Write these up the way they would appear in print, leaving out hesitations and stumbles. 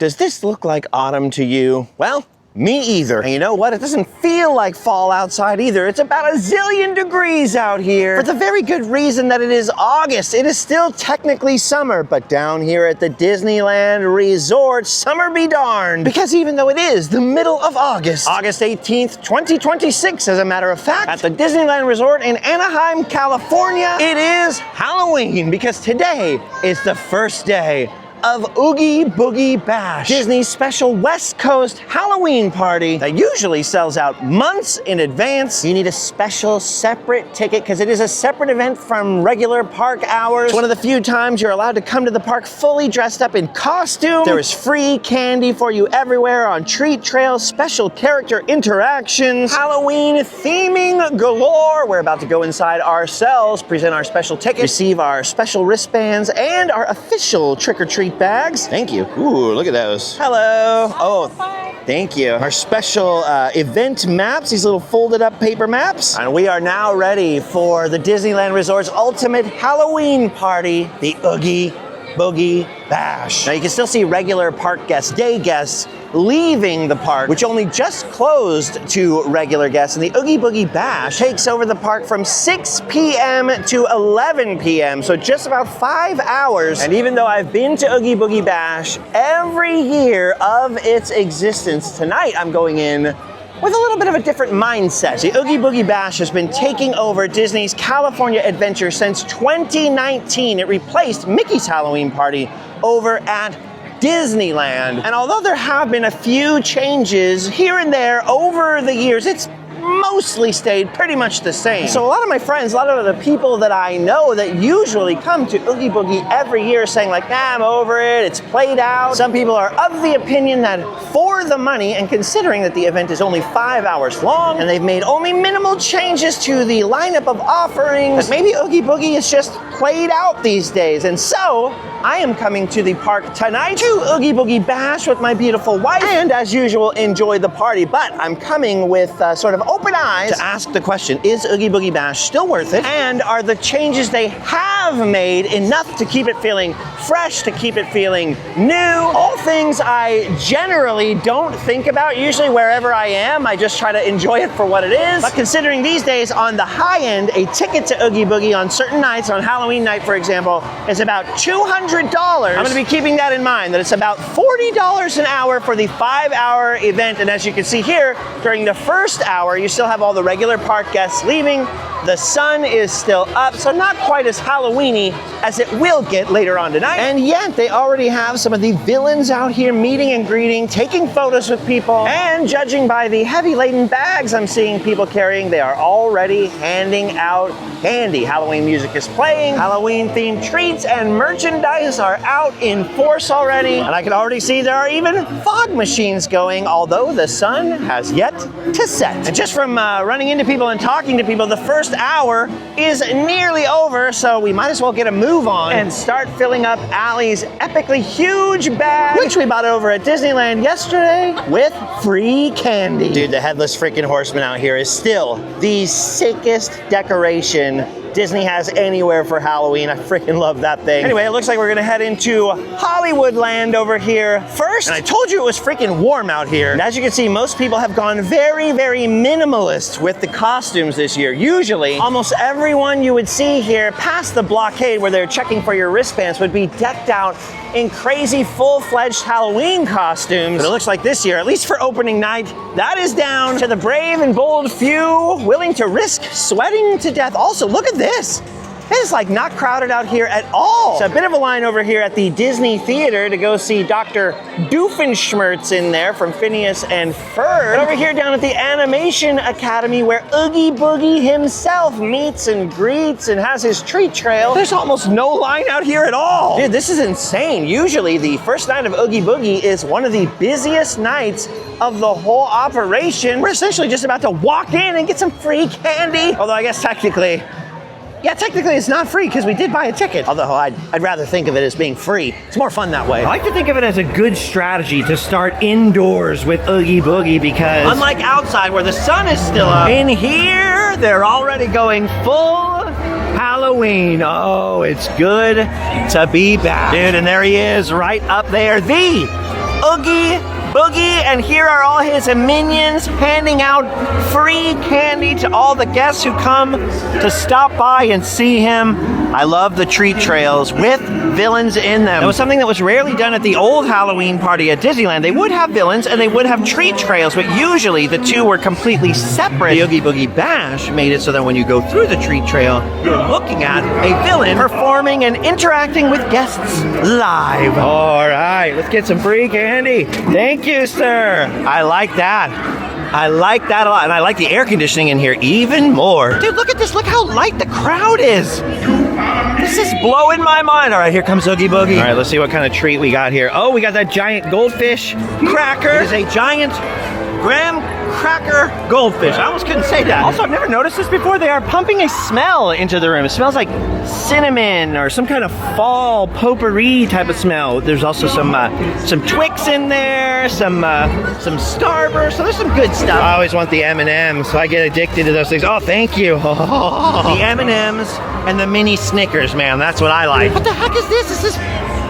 Does this look like autumn to you? Well, me either. And you know what? It doesn't feel like fall outside either. It's about a zillion degrees out here. For the very good reason that it is August. It is still technically summer, but down here at the Disneyland Resort, summer be darned. Because even though it is the middle of August, August 18th, 2026, as a matter of fact, at the Disneyland Resort in Anaheim, California, it is Halloween, because today is the first day of Oogie Boogie Bash, Disney's special West Coast Halloween party that usually sells out months in advance. You need a special separate ticket because it is a separate event from regular park hours. It's one of the few times you're allowed to come to the park fully dressed up in costume. There is free candy for you everywhere on treat trails, special character interactions, Halloween theming galore. We're about to go inside ourselves, present our special ticket, receive our special wristbands, and our official trick-or-treat bags. Thank you. Ooh, look at those. Hello. Oh, thank you. Our special event maps, these little folded up paper maps. And we are now ready for the Disneyland Resort's ultimate Halloween party, the Oogie Boogie Bash. Now you can still see regular park guests, day guests, leaving the park, which only just closed to regular guests. And the Oogie Boogie Bash takes over the park from 6 p.m. to 11 p.m. So just about 5 hours. And even though I've been to Oogie Boogie Bash every year of its existence, tonight I'm going in with a little bit of a different mindset. The Oogie Boogie Bash has been taking over Disney's California Adventure since 2019. It replaced Mickey's Halloween Party over at Disneyland. And although there have been a few changes here and there over the years, it's mostly stayed pretty much the same. So a lot of my friends, a lot of the people that I know that usually come to Oogie Boogie every year saying like, nah, I'm over it, it's played out. Some people are of the opinion that for the money, and considering that the event is only 5 hours long and they've made only minimal changes to the lineup of offerings, that maybe Oogie Boogie is just played out these days. And so I am coming to the park tonight to Oogie Boogie Bash with my beautiful wife, and as usual, enjoy the party. But I'm coming with sort of open eyes to ask the question, is Oogie Boogie Bash still worth it? And are the changes they have made enough to keep it feeling fresh, to keep it feeling new? All things I generally don't think about. Usually wherever I am, I just try to enjoy it for what it is. But considering these days on the high end, a ticket to Oogie Boogie on certain nights, on Halloween night for example, is about $200. I'm gonna be keeping that in mind, that it's about $40 an hour for the 5-hour event. And as you can see here, during the first hour, you still have all the regular park guests leaving. The sun is still up, so not quite as Halloween-y as it will get later on tonight. And yet, they already have some of the villains out here meeting and greeting, taking photos with people, and judging by the heavy-laden bags I'm seeing people carrying, they are already handing out candy. Halloween music is playing, Halloween-themed treats and merchandise are out in force already, and I can already see there are even fog machines going, although the sun has yet to set. And just from running into people and talking to people, the first hour is nearly over, so we might as well get a move on and start filling up Allie's epically huge bag, which we bought over at Disneyland yesterday, with free candy. Dude, the Headless Freaking Horseman out here is still the sickest decoration Disney has anywhere for Halloween. I freaking love that thing. Anyway, it looks like we're gonna head into Hollywood Land over here first. And I told you it was freaking warm out here. And as you can see, most people have gone very, very minimalist with the costumes this year. Usually, almost everyone you would see here past the blockade where they're checking for your wristbands would be decked out in crazy full-fledged Halloween costumes. But it looks like this year, at least for opening night, that is down to the brave and bold few willing to risk sweating to death. Also, look at this. It is like not crowded out here at all. It's a bit of a line over here at the Disney Theater to go see Dr. Doofenshmirtz in there from Phineas and Ferb. But over here down at the Animation Academy where Oogie Boogie himself meets and greets and has his treat trail, there's almost no line out here at all. Dude, this is insane. Usually the first night of Oogie Boogie is one of the busiest nights of the whole operation. We're essentially just about to walk in and get some free candy. Although I guess technically it's not free because we did buy a ticket. Although I'd rather think of it as being free. It's more fun that way. I like to think of it as a good strategy to start indoors with Oogie Boogie because unlike outside where the sun is still up, in here, they're already going full Halloween. Oh, it's good to be back. Dude, and there he is right up there. The Oogie Boogie, and here are all his minions handing out free candy to all the guests who come to stop by and see him. I love the treat trails with villains in them. It was something that was rarely done at the old Halloween party at Disneyland. They would have villains and they would have treat trails, but usually the two were completely separate. The Oogie Boogie Bash made it so that when you go through the treat trail, you're looking at a villain performing and interacting with guests live. All right, let's get some free candy. Thank you, sir. I like that. I like that a lot, and I like the air conditioning in here even more. Dude, look at this. Look how light the crowd is. This is blowing my mind. All right, here comes Oogie Boogie. All right, let's see what kind of treat we got here. Oh, we got that giant goldfish cracker. It is a giant graham cracker goldfish. I almost couldn't say that. Also, I've never noticed this before. They are pumping a smell into the room. It smells like cinnamon or some kind of fall potpourri type of smell. There's also some Twix in there, some Starburst. So there's some good stuff. I always want the M&Ms, so I get addicted to those things. Oh, thank you. The M&Ms and the mini Snickers, man. That's what I like. What the heck is this?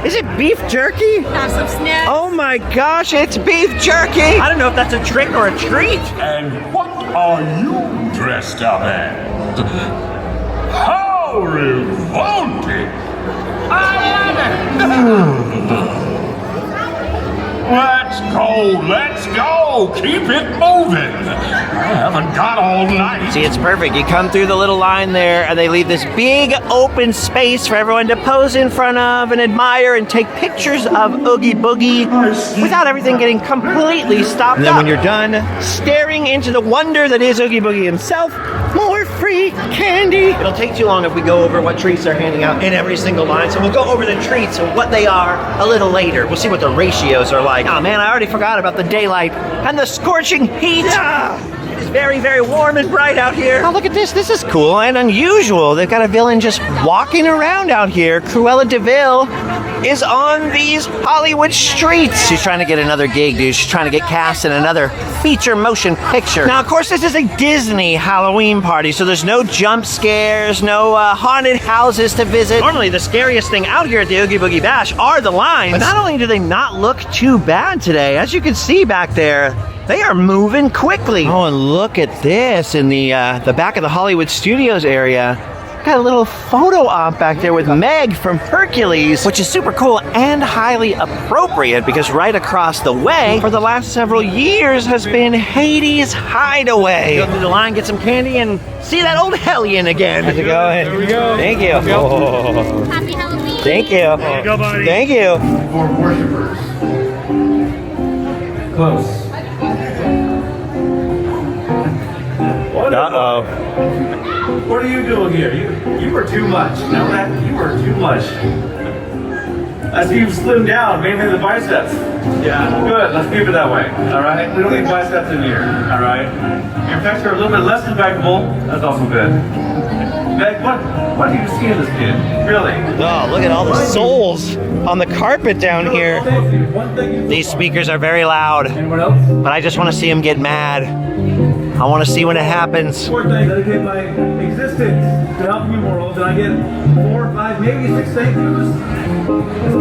Is it beef jerky? Have some snacks. Oh my gosh, it's beef jerky! I don't know if that's a trick or a treat. And what are you dressed up as? How revolting! I love it! Let's go! Keep it moving! I haven't got all night. See, it's perfect. You come through the little line there, and they leave this big open space for everyone to pose in front of and admire and take pictures of Oogie Boogie without everything getting completely stopped up. And then when you're done staring into the wonder that is Oogie Boogie himself, more free candy. It'll take too long if we go over what treats they're handing out in every single line, so we'll go over the treats and what they are a little later. We'll see what the ratios are like. Oh man, I already forgot about the daylight and the scorching heat. It's very, very warm and bright out here. Oh, look at this. This is cool and unusual. They've got a villain just walking around out here. Cruella DeVille is on these Hollywood streets. She's trying to get another gig, dude. She's trying to get cast in another feature motion picture. Now, of course, this is a Disney Halloween party, so there's no jump scares, no haunted houses to visit. Normally, the scariest thing out here at the Oogie Boogie Bash are the lines. But not only do they not look too bad today, as you can see back there, they are moving quickly. Oh, and look at this in the back of the Hollywood Studios area. Got a little photo op back there with Meg from Hercules, which is super cool and highly appropriate because right across the way for the last several years has been Hades' Hideaway. Go through the line, get some candy, and see that old hellion again. How's it going? There we go. Thank you. Oh. Happy Halloween. Thank you. There you go, buddy. Thank you. For worshipers. Close. Uh-oh. What are you doing here? You were too much. Know that? You were too much. I see you've slimmed down, mainly the biceps. Yeah, good. Let's keep it that way. All right? We don't need biceps in here. All right? Your pecs are a little bit less impeccable. That's also good. Meg, what do you see in this kid? Really? Oh, look at all the souls on the carpet down here. These speakers are very loud, Anyone else? but I just want to see them get mad. I want to see when it happens. Four things. Dedicate my existence to help you world, and I get 4, 5, maybe 6 thank yous. It's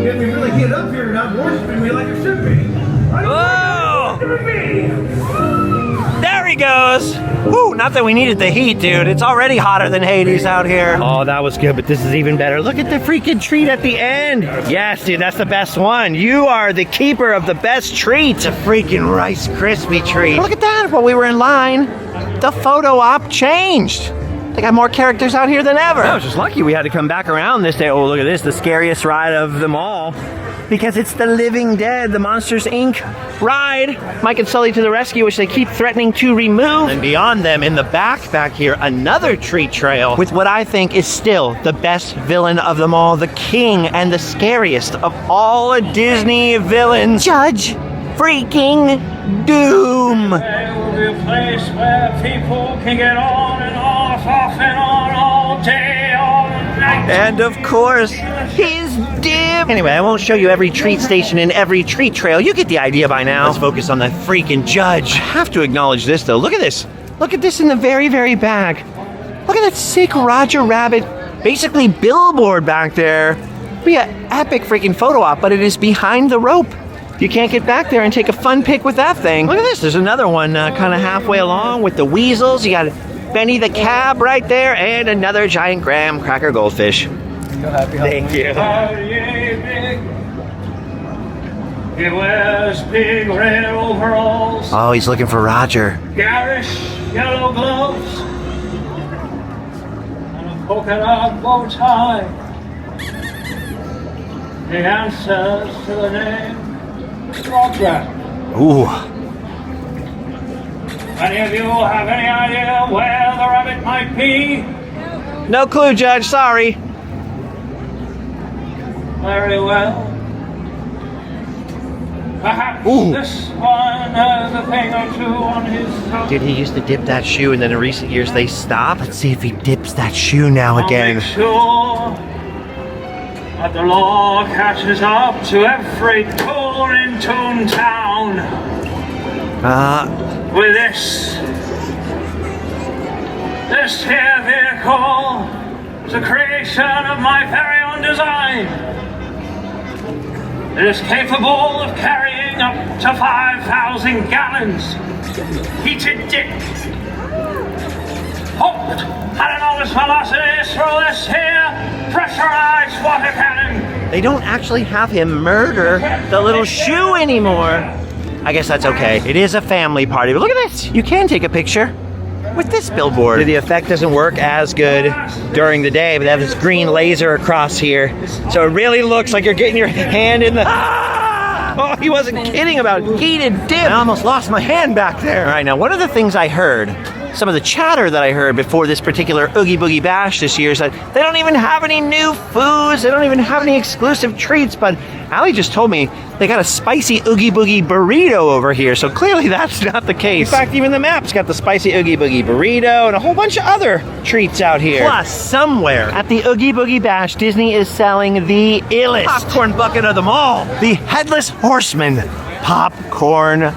getting me really heated up here, not worshiping me like it should be. Whoa! Worshiping me! There he goes. Woo, not that we needed the heat, dude. It's already hotter than Hades out here. Oh, that was good, but this is even better. Look at the freaking treat at the end. Yes, dude, that's the best one. You are the keeper of the best treat. It's a freaking Rice Krispie treat. Look at that. While we were in line, the photo op changed. They got more characters out here than ever. I was just lucky we had to come back around this day. Oh, look at this, the scariest ride of them all. Because it's the Living Dead, the Monsters, Inc. ride. Mike and Sully to the rescue, which they keep threatening to remove. And beyond them, in the back here, another treat trail with what I think is still the best villain of them all, the king and the scariest of all Disney villains, Judge freaking Doom. There will be a place where people can get on and off and on all day, all night. And of course, his dip. Anyway, I won't show you every treat station and every treat trail. You get the idea by now. Let's focus on the freaking Judge. I have to acknowledge this, though. Look at this. Look at this in the very, very back. Look at that sick Roger Rabbit, basically billboard back there. Be an epic freaking photo op, but it is behind the rope. You can't get back there and take a fun pic with that thing. Look at this, there's another one kind of halfway along with the weasels. You got Benny the Cab right there and another giant graham cracker goldfish. Thank you. He wears big red overalls. Oh, he's looking for Roger. Garish yellow gloves. And a polka dot bow tie. He answers to the name Roger. Ooh. Any of you have any idea where the rabbit might be? No clue, Judge, sorry. Very well. Perhaps Ooh. this one has a thing or two on his toe. Did he used to dip that shoe and then in recent years they stopped? Let's see if he dips that shoe now again. Make sure that the law catches up to every tour in Toontown. With this here vehicle is a creation of my very own design. It is capable of carrying up to 5,000 gallons. Heated dip. Hooked at enormous velocity through this here pressurized water cannon. They don't actually have him murder the little shoe anymore. I guess that's okay. It is a family party, but look at this. You can take a picture with this billboard. The effect doesn't work as good during the day, but they have this green laser across here. So it really looks like you're getting your hand in the... Oh, he wasn't kidding about heated dip. I almost lost my hand back there. All right, now one of the things I heard, some of the chatter that I heard before this particular Oogie Boogie Bash this year is that they don't even have any new foods. They don't even have any exclusive treats, but Allie just told me they got a spicy Oogie Boogie burrito over here, so clearly that's not the case. In fact, even the map's got the spicy Oogie Boogie burrito and a whole bunch of other treats out here. Plus, somewhere at the Oogie Boogie Bash, Disney is selling the illest popcorn bucket of them all, the Headless Horseman popcorn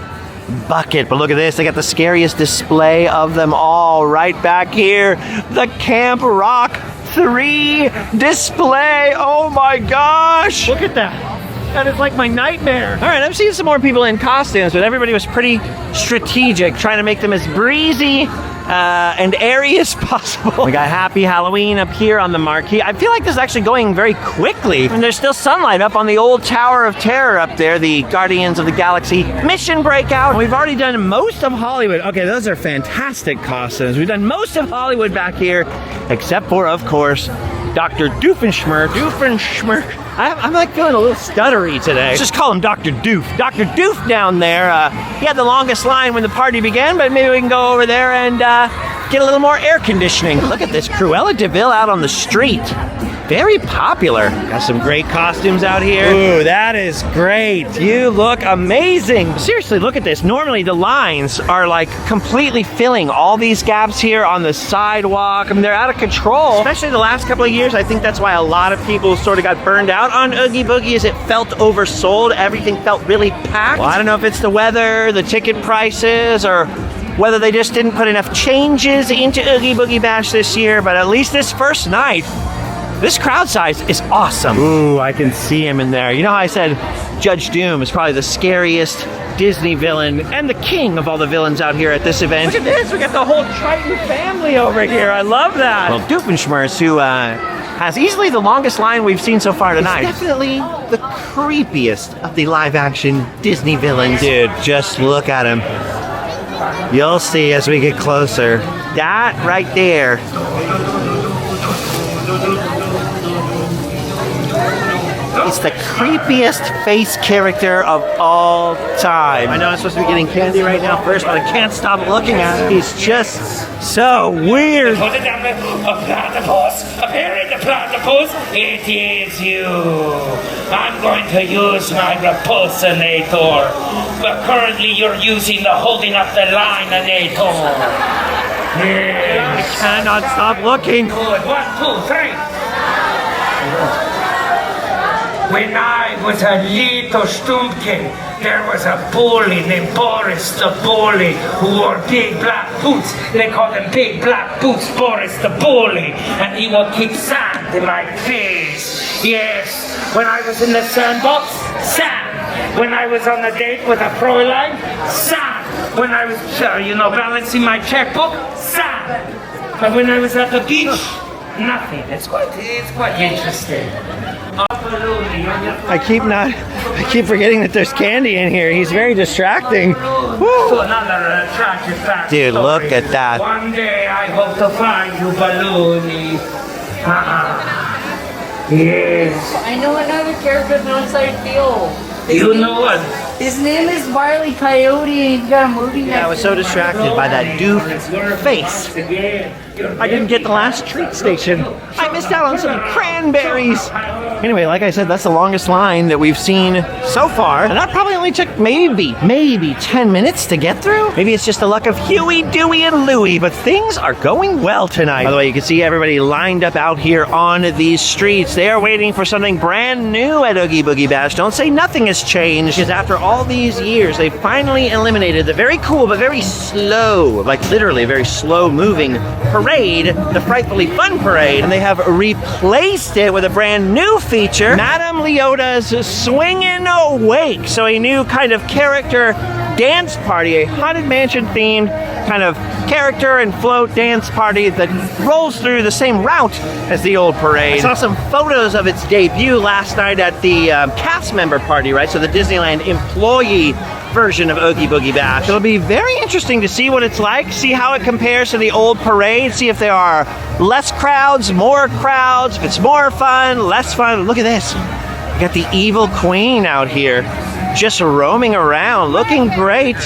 bucket. But look at this, they got the scariest display of them all right back here. The Camp Rock 3 display. Oh my gosh. Look at that. That is like my nightmare. All right, I'm seeing some more people in costumes, but everybody was pretty strategic, trying to make them as breezy and airy as possible. We got Happy Halloween up here on the marquee. I feel like this is actually going very quickly. And there's still sunlight up on the old Tower of Terror up there, the Guardians of the Galaxy mission breakout. We've already done most of Hollywood. Okay, those are fantastic costumes. We've done most of Hollywood back here, except for, of course, Dr. Doofenshmirtz. I'm like feeling a little stuttery today. Let's just call him Dr. Doof. Dr. Doof down there, he had the longest line when the party began, but maybe we can go over there and get a little more air conditioning. Look at this, Cruella de Vil out on the street. Very popular. Got some great costumes out here. Ooh, that is great. You look amazing. Seriously, look at this. Normally the lines are like completely filling all these gaps here on the sidewalk. I mean, they're out of control. Especially the last couple of years. I think that's why a lot of people sort of got burned out on Oogie Boogie, as it felt oversold. Everything felt really packed. Well, I don't know if it's the weather, the ticket prices, or whether they just didn't put enough changes into Oogie Boogie Bash this year, but at least this first night, this crowd size is awesome. Ooh, I can see him in there. You know how I said Judge Doom is probably the scariest Disney villain and the king of all the villains out here at this event. Look at this, we got the whole Triton family over here. I love that. Well, Doofenshmirtz, who has easily the longest line we've seen so far tonight, is definitely the creepiest of the live-action Disney villains. Dude, just look at him. You'll see as we get closer. That right there. It's the creepiest face character of all time. I know I'm supposed to be getting candy right now first, but I can't stop looking at him. He's just so weird. Put it down there. A platypus? Appearing the platypus? It is you. I'm going to use my repulsinator. But currently you're using the holding up the line-inator. I cannot stop looking. Good. 1, 2, 3. When I was a little stumpkin, there was a bully named Boris the Bully who wore big black boots. They called him Big Black Boots Boris the Bully. And he would kick sand in my face. Yes, when I was in the sandbox, sand. When I was on a date with a Fräulein, sad. When I was, balancing my checkbook, sad. But when I was at the beach, nothing. It's quite interesting. I keep forgetting that there's candy in here. He's very distracting. So another tragic fact. Dude, look at that. One day I hope to find you, Balloony. Yes. I know another character from Outside Field. You know what? His name is Wile E. Coyote, and he's got a movie next I was so distracted by that doof face. I didn't get the last treat station. I missed out on some cranberries. Anyway, like I said, that's the longest line that we've seen so far. And that probably only took maybe 10 minutes to get through. Maybe it's just the luck of Huey, Dewey, and Louie, but things are going well tonight. By the way, you can see everybody lined up out here on these streets. They are waiting for something brand new at Oogie Boogie Bash. Don't say nothing has changed, because after all these years, they finally eliminated the very cool but very slow, like literally very slow moving parade, the Frightfully Fun Parade, and they have replaced it with a brand new feature, Madame Leota's Swinging Wake. So a new kind of character dance party, a Haunted Mansion themed kind of character and float dance party that rolls through the same route as the old parade. I saw some photos of its debut last night at the cast member party, right? So the Disneyland employee version of Oogie Boogie Bash. It'll be very interesting to see what it's like, see how it compares to the old parade, see if there are less crowds, more crowds, if it's more fun, less fun. Look at this. We got the evil queen out here just roaming around, looking great,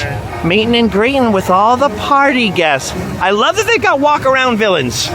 meeting and greeting with all the party guests. I love that they've got walk around villains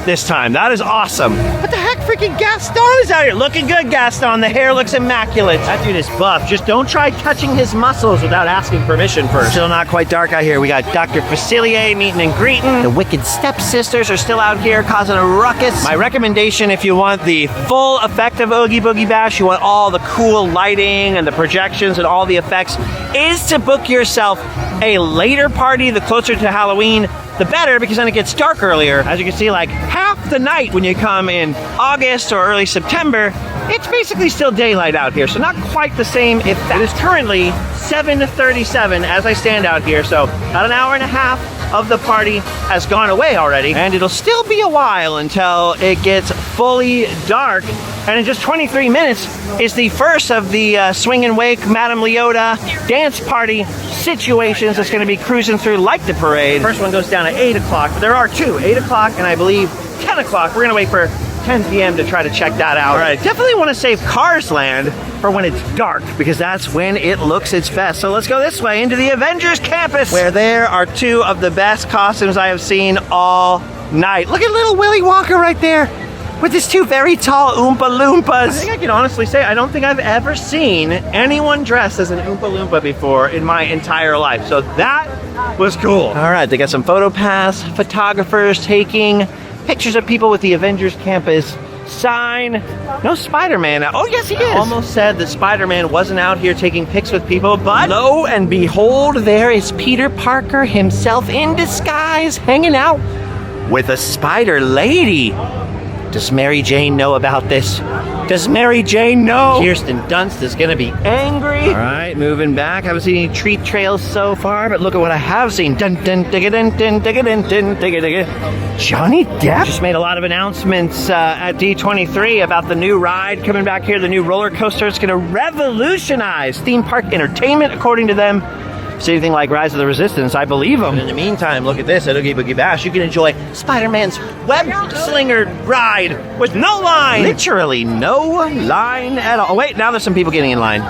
this time. That is awesome. What the heck, freaking Gaston is out here. Looking good, Gaston. The hair looks immaculate. That dude is buff. Just don't try touching his muscles without asking permission first. Still not quite dark out here. We got Dr. Facilier meeting and greeting. The Wicked Stepsisters are still out here causing a ruckus. My recommendation, if you want the full effect of Oogie Boogie Bash, you want all the cool lighting and the projections and all the effects, is to book yourself a later party, the closer to Halloween, the better, because then it gets dark earlier. As you can see, like half the night when you come in August or early September, it's basically still daylight out here, so not quite the same effect. It is currently 7:37 as I stand out here, so about an hour and a half of the party has gone away already, and it'll still be a while until it gets fully dark. And in just 23 minutes is the first of the Swinging Wake Madame Leota dance party situations that's going to be cruising through like the parade. First one goes down at 8 o'clock, but there are two, 8 o'clock and I believe 10 o'clock. We're going to wait for 10 p.m. to try to check that out. All right, definitely want to save Cars Land for when it's dark, because that's when it looks its best. So let's go this way into the Avengers campus, where there are two of the best costumes I have seen all night. Look at little Willy Wonka right there with his two very tall Oompa Loompas. I think I can honestly say I don't think I've ever seen anyone dressed as an Oompa Loompa before in my entire life. So that was cool. All right, they got some photo pass photographers taking pictures of people with the Avengers campus sign. No Spider-Man. Oh, yes, he is. I almost said that Spider-Man wasn't out here taking pics with people, but lo and behold, there is Peter Parker himself in disguise, hanging out with a spider lady. Does Mary Jane know about this? Does Mary Jane know? Kirsten Dunst is gonna be angry. All right, moving back. Haven't seen any treat trails so far, but look at what I have seen. Dun dun digga dun dun digga dun dun digga digga. Johnny Depp just made a lot of announcements at D23 about the new ride coming back here, the new roller coaster. It's gonna revolutionize theme park entertainment, according to them. See anything like Rise of the Resistance, I believe them. In the meantime, look at this at Oogie Boogie Bash. You can enjoy Spider-Man's web slinger ride with no line. Literally no line at all. Oh, wait, now there's some people getting in line.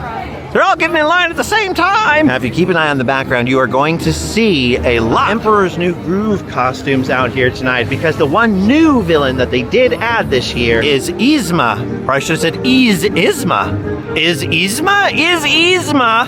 They're all getting in line at the same time. Now, if you keep an eye on the background, you are going to see a lot of Emperor's New Groove costumes out here tonight, because the one new villain that they did add this year is Yzma. Or I should have said Yzma. Is Yzma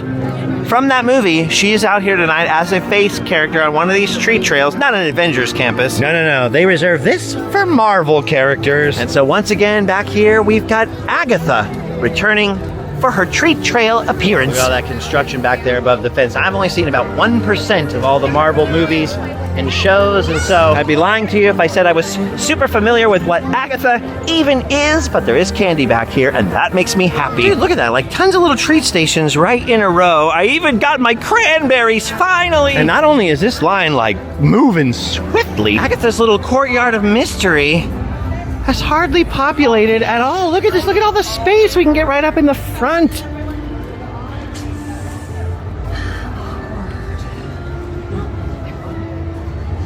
from that movie. She is out here tonight as a face character on one of these treat trails, not an Avengers campus. No. They reserve this for Marvel characters. And so once again, back here, we've got Agatha returning for her treat trail appearance. Look at all that construction back there above the fence. I've only seen about 1% of all the Marvel movies. and shows, and so I'd be lying to you if I said I was super familiar with what Agatha even is, but there is candy back here, and that makes me happy. Dude, look at that, like tons of little treat stations right in a row. I even got my cranberries, finally! And not only is this line like moving swiftly, Agatha's little courtyard of mystery has hardly populated at all. Look at this, look at all the space we can get right up in the front.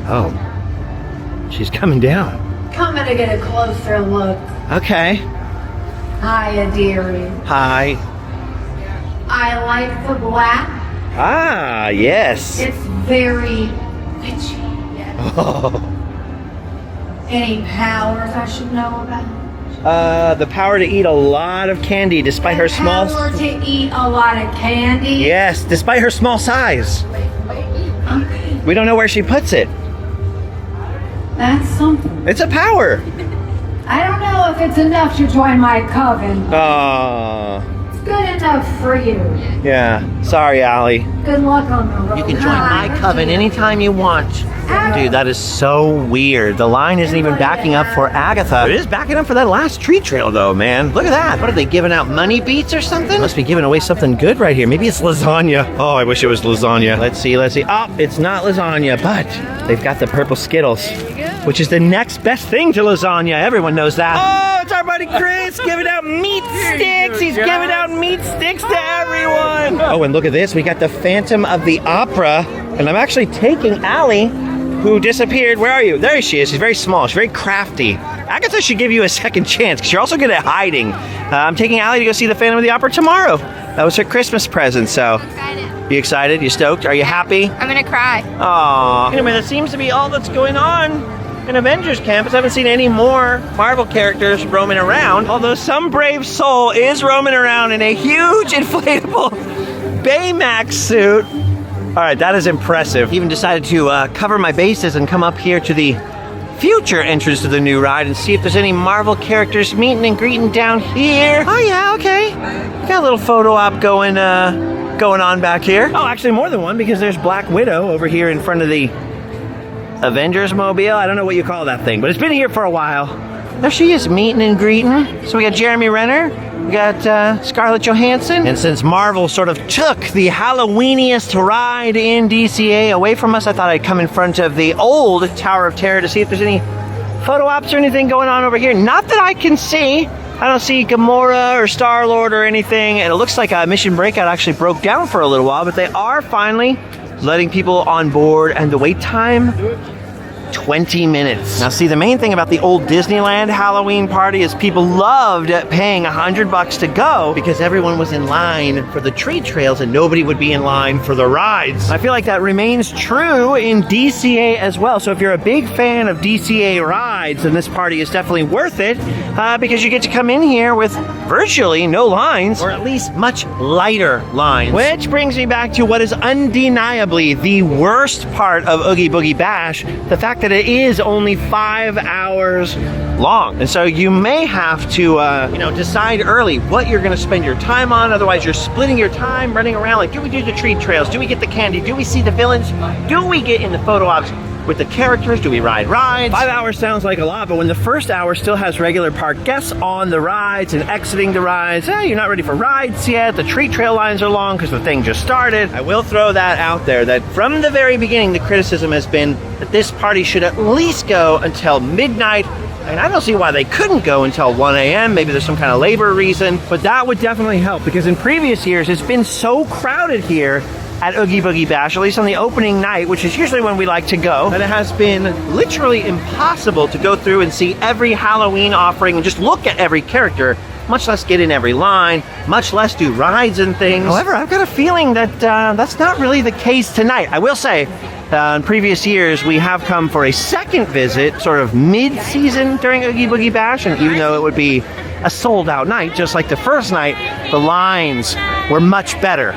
Oh, she's coming down. Coming to get a closer look. Okay. Hiya, dearie. Hi. I like the black. Ah, yes. It's very witchy. Oh. Any powers I should know about? The power to eat a lot of candy despite her small... Power to eat a lot of candy? Yes, despite her small size. Okay. We don't know where she puts it. That's something. It's a power. I don't know if it's enough to join my coven. Oh. It's good enough for you. Yeah. Sorry, Allie. Good luck on the road. You can join my coven anytime you want. Dude, that is so weird. The line isn't even backing up for Agatha. It is backing up for that last treat trail, though, man. Look at that. What are they giving out? Money beats or something? Must be giving away something good right here. Maybe it's lasagna. Oh, I wish it was lasagna. Let's see. Oh, it's not lasagna, but they've got the purple Skittles, which is the next best thing to lasagna. Everyone knows that. Oh, it's our buddy Chris giving out meat sticks. He's giving out meat sticks to everyone. Oh, and look at this. We got the Phantom of the Opera, and I'm actually taking Allie, who disappeared. Where are you? There she is. She's very small. She's very crafty. Agatha should give you a second chance because you're also good at hiding. I'm taking Allie to go see the Phantom of the Opera tomorrow. That was her Christmas present, so. I'm excited. You excited? You stoked? Are you happy? I'm gonna cry. Aww. Anyway, that seems to be all that's going on in Avengers Campus. I haven't seen any more Marvel characters roaming around, although some brave soul is roaming around in a huge inflatable Baymax suit. All right, that is impressive. Even decided to cover my bases and come up here to the future entrance to the new ride and see if there's any Marvel characters meeting and greeting down here. Oh yeah, okay. Got a little photo op going on back here. Oh, actually more than one, because there's Black Widow over here in front of the Avengers Mobile. I don't know what you call that thing, but it's been here for a while. There she is, meeting and greeting. So we got Jeremy Renner, we got Scarlett Johansson. And since Marvel sort of took the Halloweeniest ride in DCA away from us, I thought I'd come in front of the old Tower of Terror to see if there's any photo ops or anything going on over here. Not that I can see. I don't see Gamora or Star-Lord or anything. And it looks like Mission Breakout actually broke down for a little while, but they are finally letting people on board, and the wait time, 20 minutes. Now see, the main thing about the old Disneyland Halloween party is people loved paying $100 to go because everyone was in line for the treat trails and nobody would be in line for the rides. I feel like that remains true in DCA as well. So if you're a big fan of DCA rides, then this party is definitely worth it because you get to come in here with virtually no lines, or at least much lighter lines. Which brings me back to what is undeniably the worst part of Oogie Boogie Bash, the fact that it is only 5 hours long. And so you may have to, decide early what you're gonna spend your time on. Otherwise you're splitting your time running around like, do we do the treat trails? Do we get the candy? Do we see the villains? Do we get in the photo ops with the characters? Do we ride rides? 5 hours sounds like a lot, but when the first hour still has regular park guests on the rides and exiting the rides, you're not ready for rides yet. The treat trail lines are long because the thing just started. I will throw that out there that from the very beginning, the criticism has been that this party should at least go until midnight. And I don't see why they couldn't go until 1 a.m. Maybe there's some kind of labor reason, but that would definitely help because in previous years, it's been so crowded here at Oogie Boogie Bash, at least on the opening night, which is usually when we like to go, that it has been literally impossible to go through and see every Halloween offering and just look at every character, much less get in every line, much less do rides and things. However, I've got a feeling that that's not really the case tonight. I will say, in previous years, we have come for a second visit, sort of mid-season during Oogie Boogie Bash, and even though it would be a sold-out night, just like the first night, the lines were much better.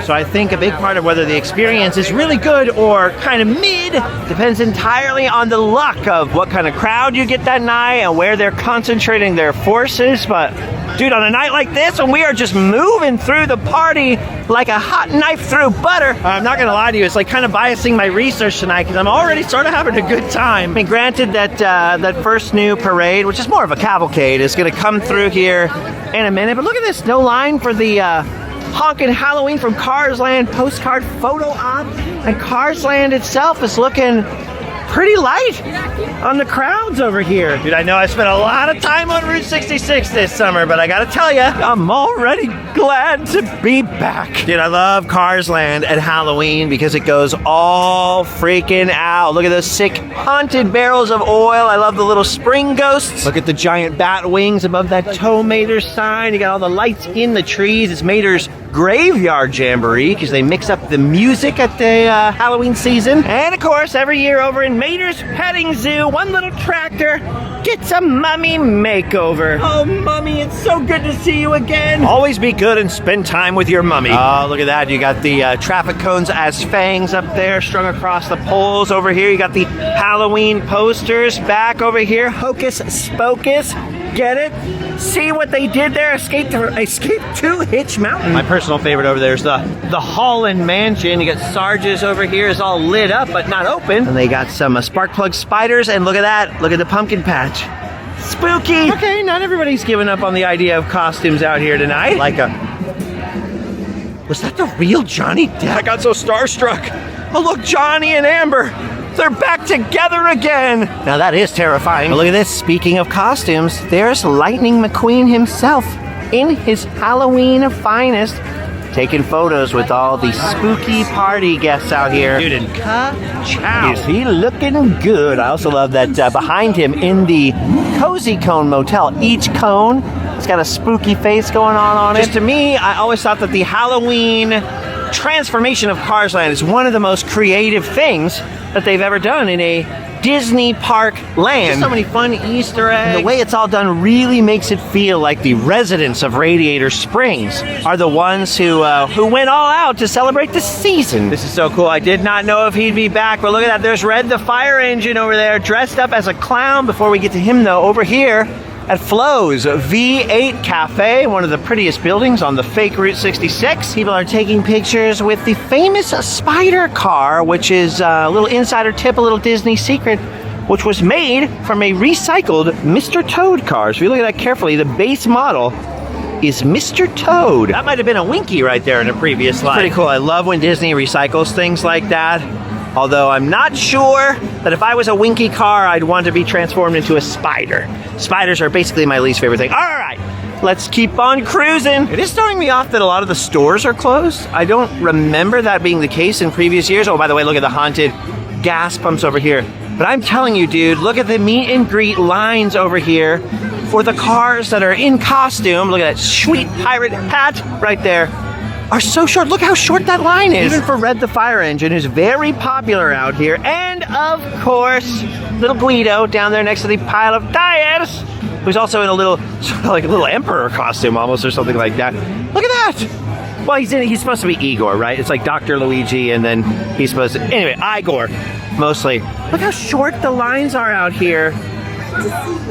So I think a big part of whether the experience is really good or kind of mid depends entirely on the luck of what kind of crowd you get that night and where they're concentrating their forces. But dude, on a night like this, when we are just moving through the party like a hot knife through butter, I'm not gonna lie to you, it's like kind of biasing my research tonight because I'm already sort of having a good time. I mean, granted that that first new parade, which is more of a cavalcade, is gonna come through here in a minute, but look at this, no line for the honkin' Halloween from Cars Land postcard photo op, and Cars Land itself is looking pretty light on the crowds over here. Dude, I know I spent a lot of time on Route 66 this summer, but I gotta tell you, I'm already glad to be back. Dude, I love Cars Land at Halloween because it goes all freaking out. Look at those sick haunted barrels of oil. I love the little spring ghosts. Look at the giant bat wings above that Tow Mater's sign. You got all the lights in the trees. It's Mater's Graveyard Jamboree because they mix up the music at the Halloween season. And of course, every year over in Mater's Petting Zoo, one little tractor gets a mummy makeover. Oh, mummy, it's so good to see you again. Always be good and spend time with your mummy. Oh, look at that. You got the traffic cones as fangs up there strung across the poles over here. You got the Halloween posters back over here. Hocus Spocus. Get it? See what they did there? Escape to Hitch Mountain. My personal favorite over there is the Holland Mansion. You got Sarge's over here. It's all lit up but not open. And they got some spark plug spiders. And look at that. Look at the pumpkin patch. Spooky. Okay, not everybody's giving up on the idea of costumes out here tonight. Was that the real Johnny Depp? I got so starstruck. Oh, look, Johnny and Amber. They're back together again! Now that is terrifying. But look at this, speaking of costumes, there's Lightning McQueen himself in his Halloween finest, taking photos with all the spooky party guests out here. Dude, and ka-chow. Is he looking good? I also love that behind him in the Cozy Cone Motel, each cone has got a spooky face going on it. Just to me, I always thought that the Halloween transformation of Cars Land is one of the most creative things that they've ever done in a Disney park land. Just so many fun Easter eggs. And the way it's all done really makes it feel like the residents of Radiator Springs are the ones who went all out to celebrate the season. This is so cool. I did not know if he'd be back, but look at that. There's Red the Fire Engine over there, dressed up as a clown. Before we get to him, though, over here at Flo's V8 Cafe, one of the prettiest buildings on the fake Route 66. People are taking pictures with the famous spider car, which is a little insider tip, a little Disney secret, which was made from a recycled Mr. Toad car. So if you look at that carefully, the base model is Mr. Toad. That might have been a Winky right there in a previous slide. Pretty cool. I love when Disney recycles things like that. Although I'm not sure that if I was a Winky car, I'd want to be transformed into a spider. Spiders are basically my least favorite thing. All right, let's keep on cruising. It is throwing me off that a lot of the stores are closed. I don't remember that being the case in previous years. Oh, by the way, look at the haunted gas pumps over here. But I'm telling you, dude, look at the meet and greet lines over here for the cars that are in costume. Look at that sweet pirate hat right there. Are so short. Look how short that line is. Even for Red the Fire Engine, who's very popular out here. And of course, little Guido down there next to the pile of tires, who's also in a little, like a little emperor costume almost, or something like that. Look at that. Well, he's supposed to be Igor, right? It's like Dr. Luigi, and then he's supposed to, anyway, Igor, mostly. Look how short the lines are out here.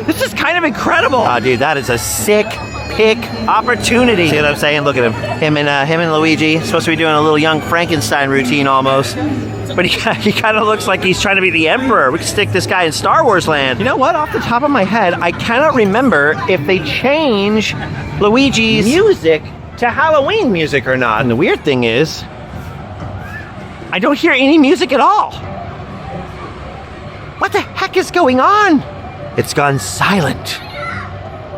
This is kind of incredible. Oh, dude, that is a sick pick opportunity. See what I'm saying? Look at him. Him and Luigi. Supposed to be doing a little young Frankenstein routine almost. But he kind of looks like he's trying to be the Emperor. We could stick this guy in Star Wars land. You know what? Off the top of my head, I cannot remember if they change Luigi's music to Halloween music or not. And the weird thing is, I don't hear any music at all. What the heck is going on? It's gone silent.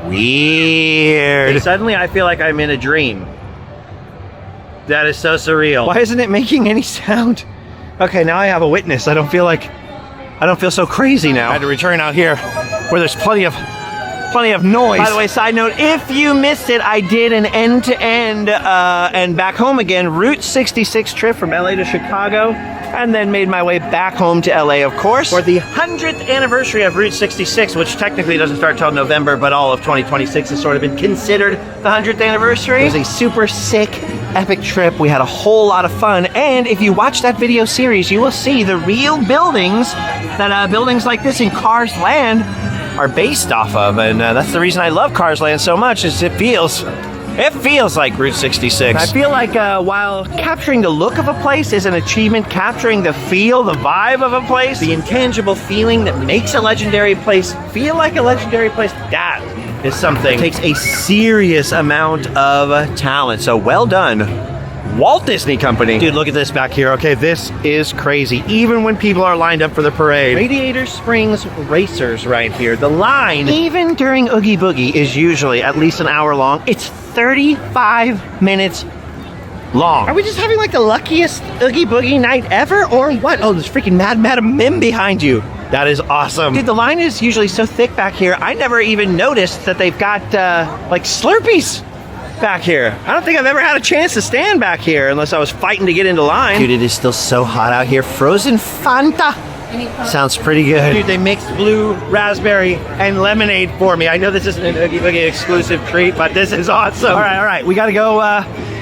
Weird. Suddenly I feel like I'm in a dream. That is so surreal. Why isn't it making any sound? Okay, now I have a witness. I don't feel so crazy now. I had to return out here where there's plenty of plenty of noise. By the way, side note, if you missed it, I did an end-to-end and back home again Route 66 trip from LA to Chicago, and then made my way back home to LA, of course, for the 100th anniversary of Route 66, which technically doesn't start till November, but all of 2026 has sort of been considered the 100th anniversary. It was a super sick, epic trip. We had a whole lot of fun, and if you watch that video series, you will see the real buildings that buildings like this in Cars Land are based off of, and that's the reason I love Cars Land so much, is it feels like Route 66. I feel like while capturing the look of a place is an achievement, capturing the feel, the vibe of a place, the intangible feeling that makes a legendary place feel like a legendary place, that is something that takes a serious amount of talent. So well done, Walt Disney Company. Dude, look at this back here. Okay, this is crazy. Even when people are lined up for the parade. Radiator Springs Racers right here. The line, even during Oogie Boogie, is usually at least an hour long. It's 35 minutes long. Are we just having like the luckiest Oogie Boogie night ever, or what? Oh, there's freaking Madame Mim behind you. That is awesome. Dude, the line is usually so thick back here, I never even noticed that they've got like Slurpees back here. I don't think I've ever had a chance to stand back here unless I was fighting to get into line. Dude, it is still so hot out here. Frozen Fanta sounds pretty good. Dude, they mixed blue raspberry and lemonade for me. I know this isn't an Oogie Boogie exclusive treat, but this is awesome. All right. We gotta go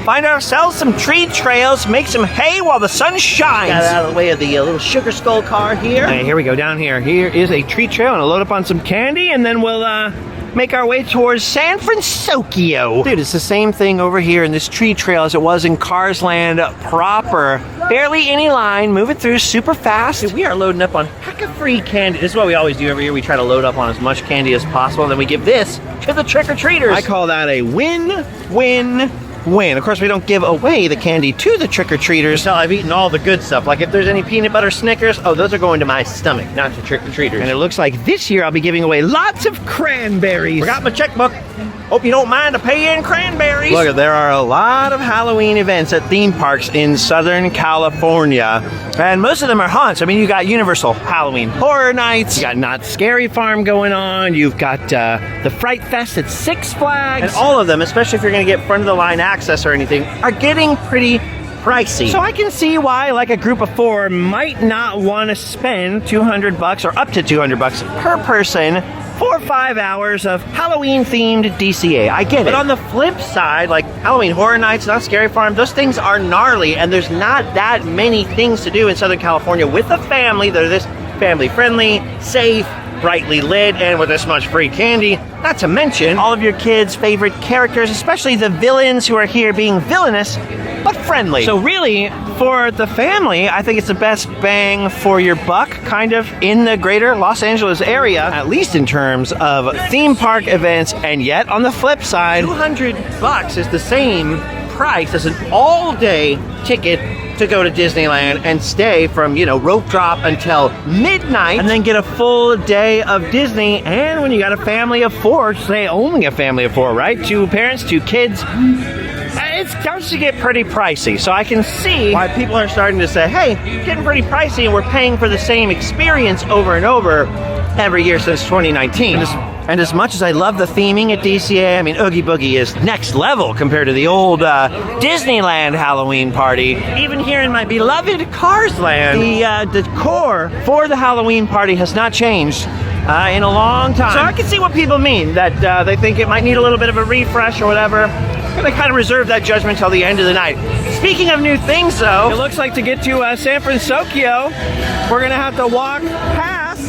find ourselves some tree trails, make some hay while the sun shines. Got out of the way of the little sugar skull car here. All right, here we go down here. Here is a tree trail, and I'll load up on some candy, and then we'll make our way towards San Francisco. Dude, it's the same thing over here in this tree trail as it was in Cars Land proper. Barely any line, moving through super fast. Dude, we are loading up on heck of free candy. This is what we always do every year. We try to load up on as much candy as possible, and then we give this to the trick-or-treaters. I call that a win-win-win. Of course, we don't give away the candy to the trick-or-treaters until I've eaten all the good stuff. Like if there's any peanut butter Snickers, oh, those are going to my stomach, not to trick-or-treaters. And it looks like this year I'll be giving away lots of cranberries. Forgot my checkbook. Hope you don't mind to pay in cranberries. Look, there are a lot of Halloween events at theme parks in Southern California, and most of them are haunts. I mean, you got Universal Halloween Horror Nights, you got Not Scary Farm going on, you've got the Fright Fest at Six Flags, and all of them, especially if you're going to get front of the line access or anything, are getting pretty pricey. So I can see why like a group of four might not want to spend $200 or up to $200 per person for 5 hours of Halloween themed DCA. I get it. But on the flip side, like Halloween Horror Nights, Not Scary Farm, those things are gnarly, and there's not that many things to do in Southern California with a family that are this family friendly, safe, brightly lit, and with this much free candy. Not to mention all of your kids' favorite characters, especially the villains who are here being villainous, but friendly. So really, for the family, I think it's the best bang for your buck, kind of, in the greater Los Angeles area, at least in terms of theme park events. And yet, on the flip side, $200 is the same price as an all-day ticket to go to Disneyland and stay from, rope drop until midnight, and then get a full day of Disney. And when you got a family of four, say only a family of four, right? 2 parents, 2 kids, it starts to get pretty pricey. So I can see why people are starting to say, hey, it's getting pretty pricey, and we're paying for the same experience over and over every year since 2019. And as much as I love the theming at DCA, I mean, Oogie Boogie is next level compared to the old Disneyland Halloween party. Even here in my beloved Cars Land, the decor for the Halloween party has not changed in a long time. So I can see what people mean, that they think it might need a little bit of a refresh or whatever. I'm gonna kind of reserve that judgment till the end of the night. Speaking of new things, though, it looks like to get to San Francisco, we're gonna have to walk past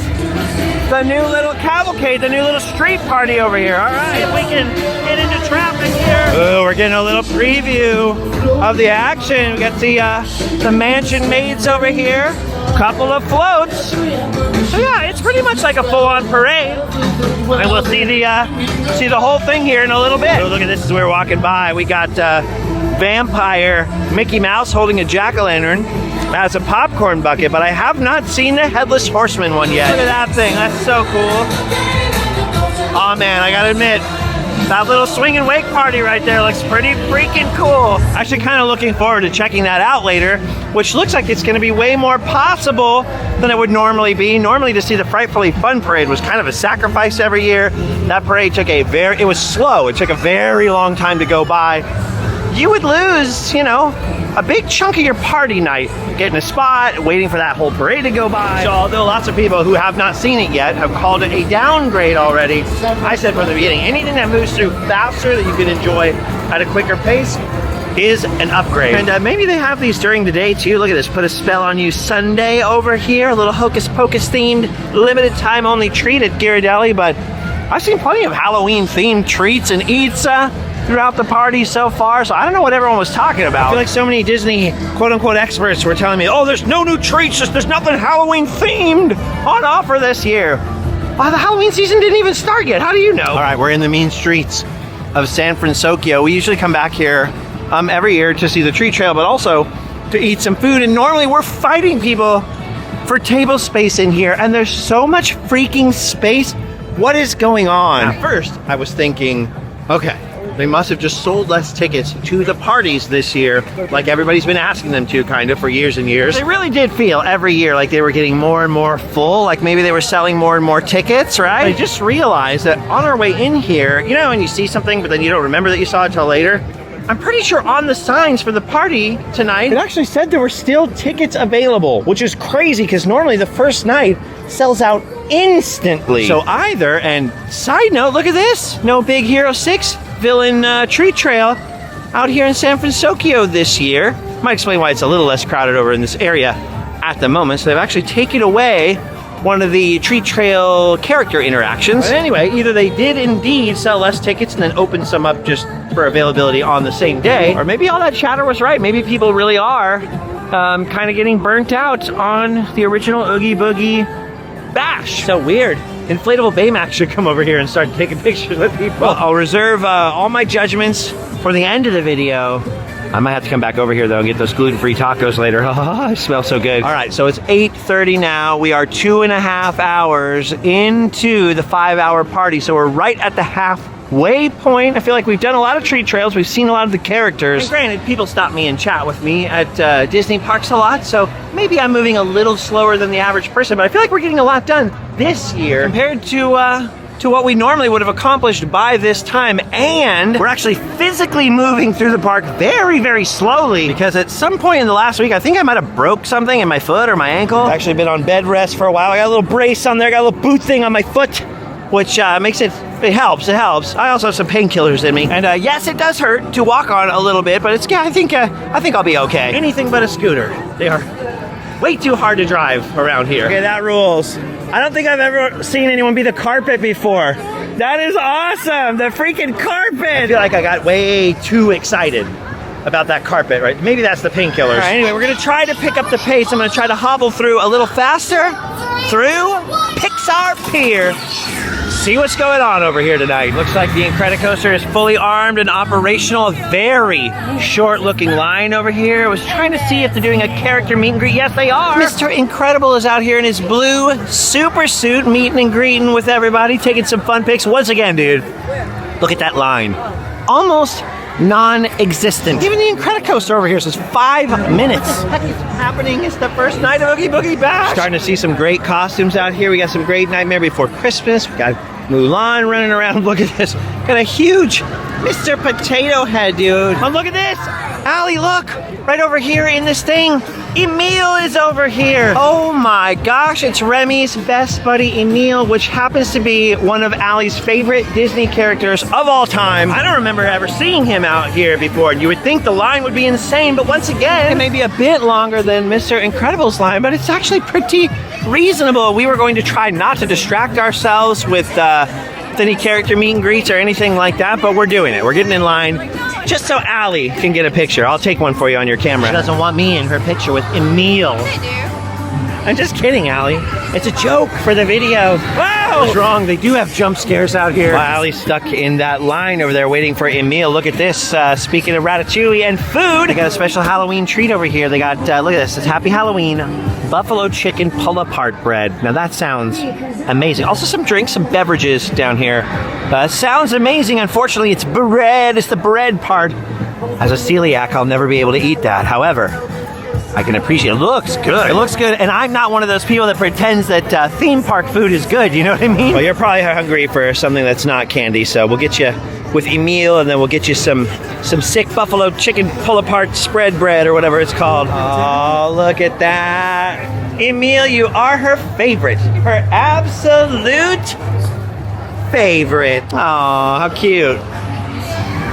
the new little cavalcade, the new little street party over here. All right, if we can get into traffic here. Oh, we're getting a little preview of the action. We got the mansion maids over here, couple of floats. So yeah, it's pretty much like a full-on parade. And we'll see the whole thing here in a little bit. So look at this as we're walking by. We got vampire Mickey Mouse holding a jack-o'-lantern as a popcorn bucket, but I have not seen the Headless Horseman one yet. Look at that thing, that's so cool. Oh man, I gotta admit, That little swinging wake party right there looks pretty freaking cool. Actually kind of looking forward to checking that out later, which looks like it's going to be way more possible than it would normally be. Normally to see the Frightfully Fun Parade was kind of a sacrifice every year. That parade took it was slow. It took a very long time to go by. You would lose, you know, a big chunk of your party night getting a spot, waiting for that whole parade to go by. So although lots of people who have not seen it yet have called it a downgrade already, I said from the beginning, anything that moves through faster that you can enjoy at a quicker pace is an upgrade. And maybe they have these during the day too. Look at this, Put a Spell on You Sunday over here, a little Hocus Pocus themed, limited time only treat at Ghirardelli, but I've seen plenty of Halloween themed treats in Yzma throughout the party so far, so I don't know what everyone was talking about. I feel like so many Disney quote-unquote experts were telling me, oh, there's no new treats, there's nothing Halloween themed on offer this year. Wow, the Halloween season didn't even start yet. How do you know? All right, we're in the mean streets of San Francisco. We usually come back here every year to see the tree trail, but also to eat some food, and normally we're fighting people for table space in here, and there's so much freaking space. What is going on? At first, I was thinking, okay, they must have just sold less tickets to the parties this year, like everybody's been asking them to, kind of, for years and years. They really did feel every year like they were getting more and more full, like maybe they were selling more and more tickets, right? I just realized that on our way in here, you know, when you see something, but then you don't remember that you saw it till later, I'm pretty sure on the signs for the party tonight, it actually said there were still tickets available, which is crazy because normally the first night sells out instantly. So either, and side note, look at this, no Big Hero 6 villain tree trail out here in San Francisco this year. Might explain why it's a little less crowded over in this area at the moment. So they've actually taken away one of the tree trail character interactions. But anyway, either they did indeed sell less tickets and then open some up just for availability on the same day, or maybe all that chatter was right. Maybe people really are kind of getting burnt out on the original Oogie Boogie Bash. So weird. Inflatable Baymax should come over here and start taking pictures with people. Well, I'll reserve all my judgments for the end of the video. I might have to come back over here though and get those gluten-free tacos later. Oh, I smell so good. All right, so it's 8:30 now. We are 2.5 hours into the 5-hour party. So we're right at the halfway point. I feel like we've done a lot of tree trails. We've seen a lot of the characters. And granted, people stop me and chat with me at Disney parks a lot. So maybe I'm moving a little slower than the average person, but I feel like we're getting a lot done this year compared to what we normally would have accomplished by this time, and we're actually physically moving through the park very, very slowly because at some point in the last week, I think I might have broke something in my foot or my ankle. I've actually been on bed rest for a while. I got a little brace on there, got a little boot thing on my foot, which makes it helps. I also have some painkillers in me, and yes, it does hurt to walk on a little bit, but I think I'll be okay. Anything but a scooter. They are way too hard to drive around here. Okay, that rules. I don't think I've ever seen anyone be the carpet before. That is awesome, the freaking carpet. I feel like I got way too excited about that carpet, right? Maybe that's the painkillers. All right, anyway, we're gonna try to pick up the pace. I'm gonna try to hobble through a little faster through Pixar Pier. See what's going on over here tonight. Looks like the Incredicoaster is fully armed and operational. A very short-looking line over here. I was trying to see if they're doing a character meet and greet. Yes, they are. Mr. Incredible is out here in his blue super suit, meeting and greeting with everybody, taking some fun pics. Once again, dude, look at that line. Almost non-existent. Even the Incredicoaster over here says 5 minutes. What the heck is happening? It's the first night of Oogie Boogie Bash. Starting to see some great costumes out here. We got some great Nightmare Before Christmas. We got Mulan running around. Look at this. Got a huge Mr. Potato Head, dude. Oh, look at this. Allie, look. Right over here in this thing. Emil is over here. Oh my gosh, it's Remy's best buddy, Emil, which happens to be one of Allie's favorite Disney characters of all time. I don't remember ever seeing him out here before. You would think the line would be insane, but once again, it may be a bit longer than Mr. Incredible's line, but it's actually pretty reasonable. We were going to try not to distract ourselves with any character meet and greets or anything like that, but we're doing it. We're getting in line just so Allie can get a picture. I'll take one for you on your camera. She doesn't want me in her picture with Emil. I'm just kidding, Allie. It's a joke for the video. Wow! What's wrong? They do have jump scares out here. Well, Allie's stuck in that line over there waiting for Emil. Look at this. Speaking of ratatouille and food, they got a special Halloween treat over here. They got, look at this. It's Happy Halloween buffalo chicken pull-apart bread. Now that sounds amazing. Also some drinks, some beverages down here. Sounds amazing. Unfortunately, it's bread. It's the bread part. As a celiac, I'll never be able to eat that. However, I can appreciate it. It looks good. It looks good, and I'm not one of those people that pretends that theme park food is good. You know what I mean? Well, you're probably hungry for something that's not candy, so we'll get you with Emil, and then we'll get you some sick buffalo chicken pull-apart spread bread or whatever it's called. Oh, look at that. Emil, you are her favorite. Her absolute favorite. Oh, how cute.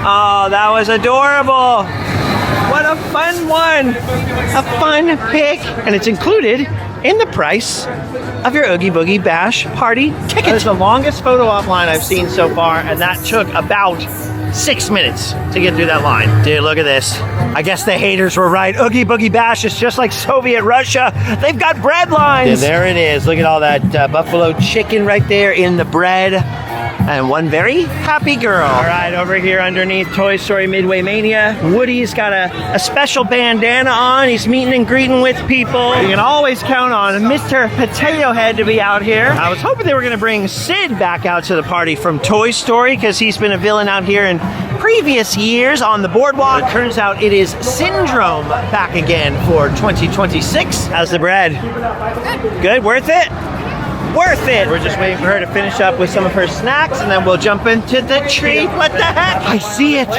Oh, that was adorable. What a fun one. A fun pick. And it's included in the price of your Oogie Boogie Bash party ticket. That is the longest photo op line I've seen so far, and that took about 6 minutes to get through that line. Dude, look at this. I guess the haters were right. Oogie Boogie Bash is just like Soviet Russia. They've got bread lines. And there it is. Look at all that buffalo chicken right there in the bread. And one very happy girl. All right, over here underneath Toy Story Midway Mania, Woody's got a special bandana on. He's meeting and greeting with people. You can always count on Mr. Potato Head to be out here. I was hoping they were going to bring Sid back out to the party from Toy Story because he's been a villain out here in previous years on the boardwalk. It turns out it is Syndrome back again for 2026. How's the bread? Good, worth it? Worth it. We're just waiting for her to finish up with some of her snacks, and then we'll jump into the treat. What the heck? I see it.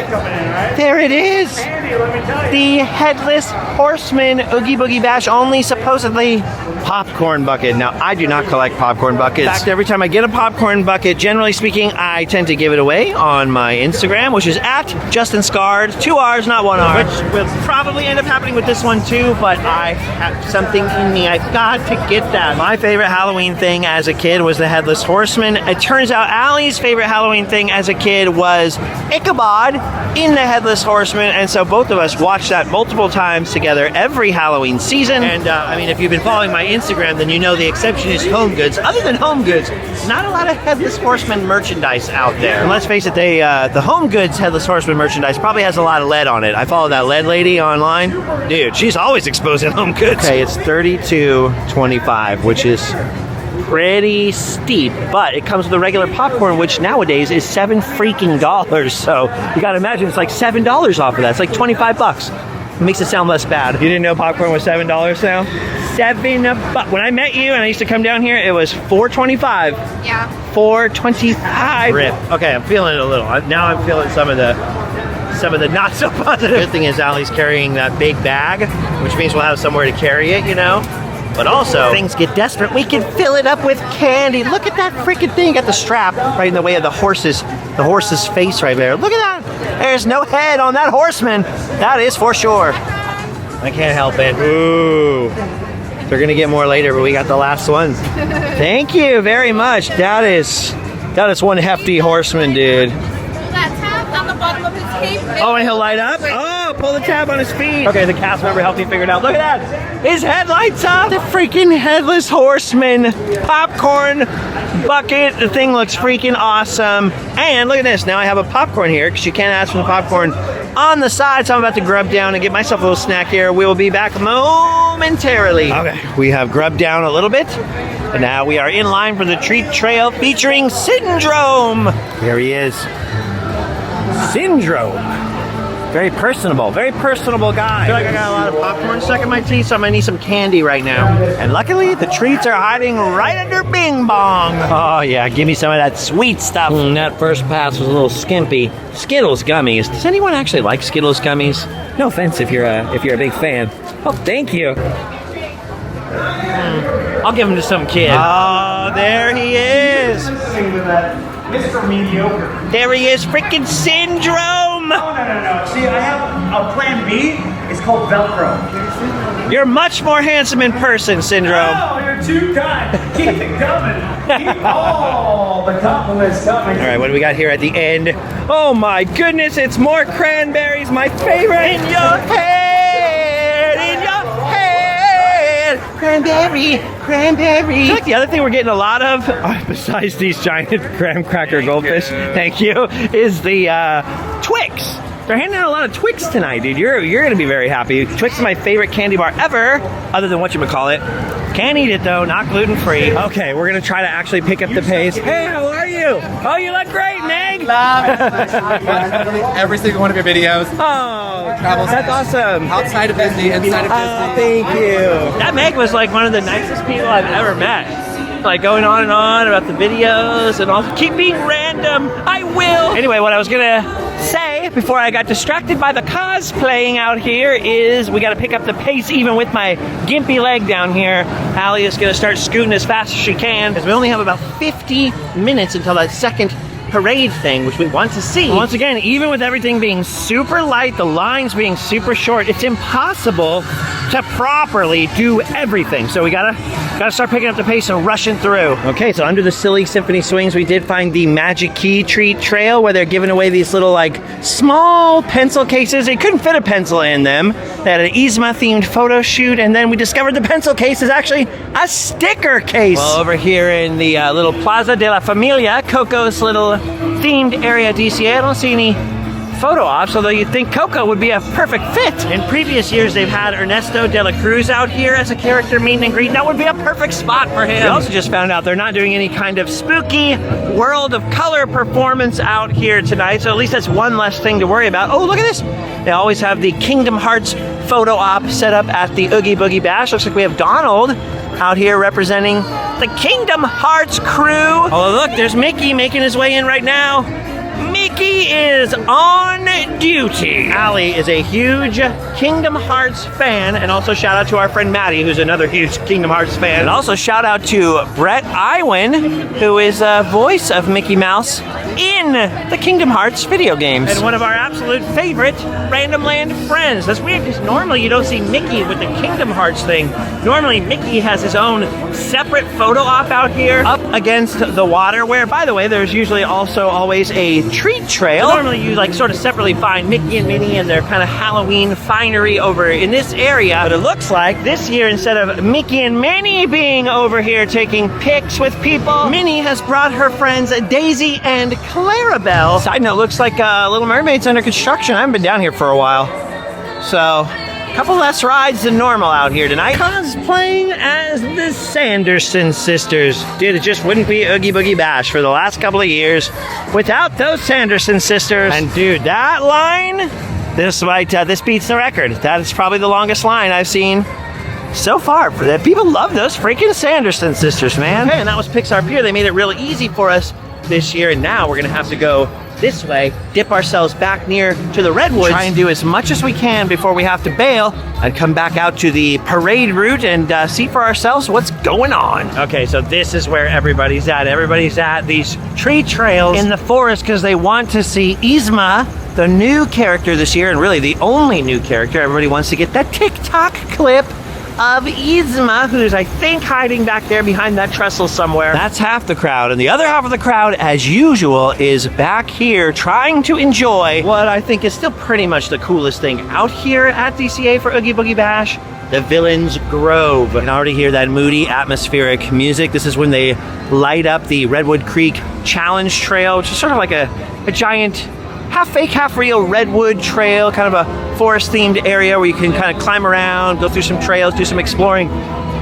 There it is. The Headless Horseman Oogie Boogie Bash only supposedly popcorn bucket. Now, I do not collect popcorn buckets. In fact, every time I get a popcorn bucket, generally speaking, I tend to give it away on my Instagram, which is at Justin Scarred. 2 R's, not 1 R. Which will probably end up happening with this one too, but I have something in me. I've got to get that. My favorite Halloween thing as a kid was the Headless Horseman. It turns out Allie's favorite Halloween thing as a kid was Ichabod in the Headless Horseman, and so both of us watched that multiple times together every Halloween season. And I mean, if you've been following my Instagram, then you know the exception is Home Goods. Other than Home Goods, not a lot of Headless Horseman merchandise out there. And let's face it, the Home Goods Headless Horseman merchandise probably has a lot of lead on it. I follow that lead lady online. Dude, she's always exposing Home Goods. Okay, it's $32.25, which is pretty steep, but it comes with a regular popcorn, which nowadays is $7 freaking. So you gotta imagine it's like $7 off of that. It's like 25 bucks. It makes it sound less bad. You didn't know popcorn was $7 now? $7. When I met you and I used to come down here, it was $4.25. Yeah. $4.25. Rip. Okay, I'm feeling it a little. Now I'm feeling some of the not so positive. Good thing is Allie's carrying that big bag, which means we'll have somewhere to carry it, you know? But also, things get desperate, we can fill it up with candy. Look at that freaking thing. Got the strap right in the way of the horse's face right there. Look at that. There's no head on that horseman. That is for sure. I can't help it. Ooh. They're gonna get more later, but we got the last ones. Thank you very much. That is one hefty horseman, dude. That tab on the bottom of his cape. Oh, and he'll light up? Oh, pull the tab on his feet. Okay, the cast member helped me figure it out. Look at that. His head lights up. The freaking Headless Horseman popcorn bucket. The thing looks freaking awesome. And look at this. Now I have a popcorn here because you can't ask for the popcorn on the side. So I'm about to grub down and get myself a little snack here. We will be back momentarily. Okay, we have grubbed down a little bit. And now we are in line for the treat trail featuring Syndrome. There he is. Syndrome. Very personable guy. I feel like I got a lot of popcorn stuck in my teeth, so I'm gonna need some candy right now. And luckily, the treats are hiding right under Bing Bong. Oh yeah, give me some of that sweet stuff. That first pass was a little skimpy. Skittles gummies. Does anyone actually like Skittles gummies? No offense if you're a big fan. Oh, thank you. I'll give them to some kid. Oh, there he is. Mr. Mediocre. There he is, freaking Syndrome. No. See, I have a plan B. It's called Velcro. You're much more handsome in person, Syndrome. Oh, you're too kind. Keep it coming. Keep all the compliments coming. All right, what do we got here at the end? Oh my goodness, it's more cranberries, my favorite. In your head, cranberry. I feel like the other thing we're getting a lot of, besides these giant graham cracker goldfish, thank you, is the Twix. They're handing out a lot of Twix tonight, dude. You're gonna be very happy. Twix is my favorite candy bar ever, other than whatchamacallit. Can't eat it though, not gluten-free. Okay, we're gonna try to actually pick up the pace. Hey, how are you? Oh, you look great, Meg. Every single one of your videos. Oh, Travel that's awesome. outside of Disney, inside of Disney. Thank you. That Meg was like one of the nicest people I've ever met. Like going on and on about the videos and all. Keep being random. I will. Anyway, what I was gonna say before I got distracted by the cosplaying out here is we got to pick up the pace even with my gimpy leg down here. Allie is going to start scooting as fast as she can because we only have about 50 minutes until that second parade thing, which we want to see. Once again, even with everything being super light, the lines being super short, it's impossible to properly do everything. So we gotta start picking up the pace and rushing through. Okay, so under the Silly Symphony Swings, we did find the Magic Key Treat Trail where they're giving away these little like small pencil cases. They couldn't fit a pencil in them. They had an Yzma themed photo shoot, and then we discovered the pencil case is actually a sticker case. Well, over here in the little Plaza de la Familia, Coco's little themed area at DCA, I don't see any photo ops, although you'd think Coco would be a perfect fit. In previous years, they've had Ernesto de la Cruz out here as a character meet and greet. That would be a perfect spot for him. We also just found out they're not doing any kind of spooky World of Color performance out here tonight, so at least that's one less thing to worry about. Oh, look at this. They always have the Kingdom Hearts photo op set up at the Oogie Boogie Bash. Looks like we have Donald out here representing the Kingdom Hearts crew. Oh, look, there's Mickey making his way in right now. Mickey is on duty. Allie is a huge Kingdom Hearts fan, and also shout out to our friend Maddie, who's another huge Kingdom Hearts fan. And also shout out to Brett Iwin, who is a voice of Mickey Mouse in the Kingdom Hearts video games. And one of our absolute favorite Random Land friends. That's weird, because normally you don't see Mickey with the Kingdom Hearts thing. Normally Mickey has his own separate photo op out here up against the water, where, by the way, there's usually also always a treat trail. So normally you like sort of separately find Mickey and Minnie and their kind of Halloween finery over in this area. But it looks like this year, instead of Mickey and Minnie being over here taking pics with people, Minnie has brought her friends Daisy and Clarabelle. Side note, looks like Little Mermaid's under construction. I haven't been down here for a while. So, a couple less rides than normal out here tonight. Cosplaying as the Sanderson sisters. Dude, it just wouldn't be Oogie Boogie Bash for the last couple of years without those Sanderson sisters. And dude, that line, this beats the record. That is probably the longest line I've seen so far. For that, people love those freaking Sanderson sisters, man. Okay, and that was Pixar Pier. They made it really easy for us this year, and now we're gonna have to go this way, dip ourselves back near to the Redwoods, try and do as much as we can before we have to bail and come back out to the parade route and see for ourselves what's going on. Okay, so this is where everybody's at. Everybody's at these tree trails in the forest because they want to see Yzma, the new character this year, and really the only new character. Everybody wants to get that TikTok clip of Yzma, who's, I think, hiding back there behind that trestle somewhere. That's half the crowd, and the other half of the crowd, as usual, is back here trying to enjoy what I think is still pretty much the coolest thing out here at DCA for Oogie Boogie Bash, the Villains Grove. You can already hear that moody, atmospheric music. This is when they light up the Redwood Creek Challenge Trail, which is sort of like a giant half fake, half real redwood trail, kind of a forest themed area where you can kind of climb around, go through some trails, do some exploring.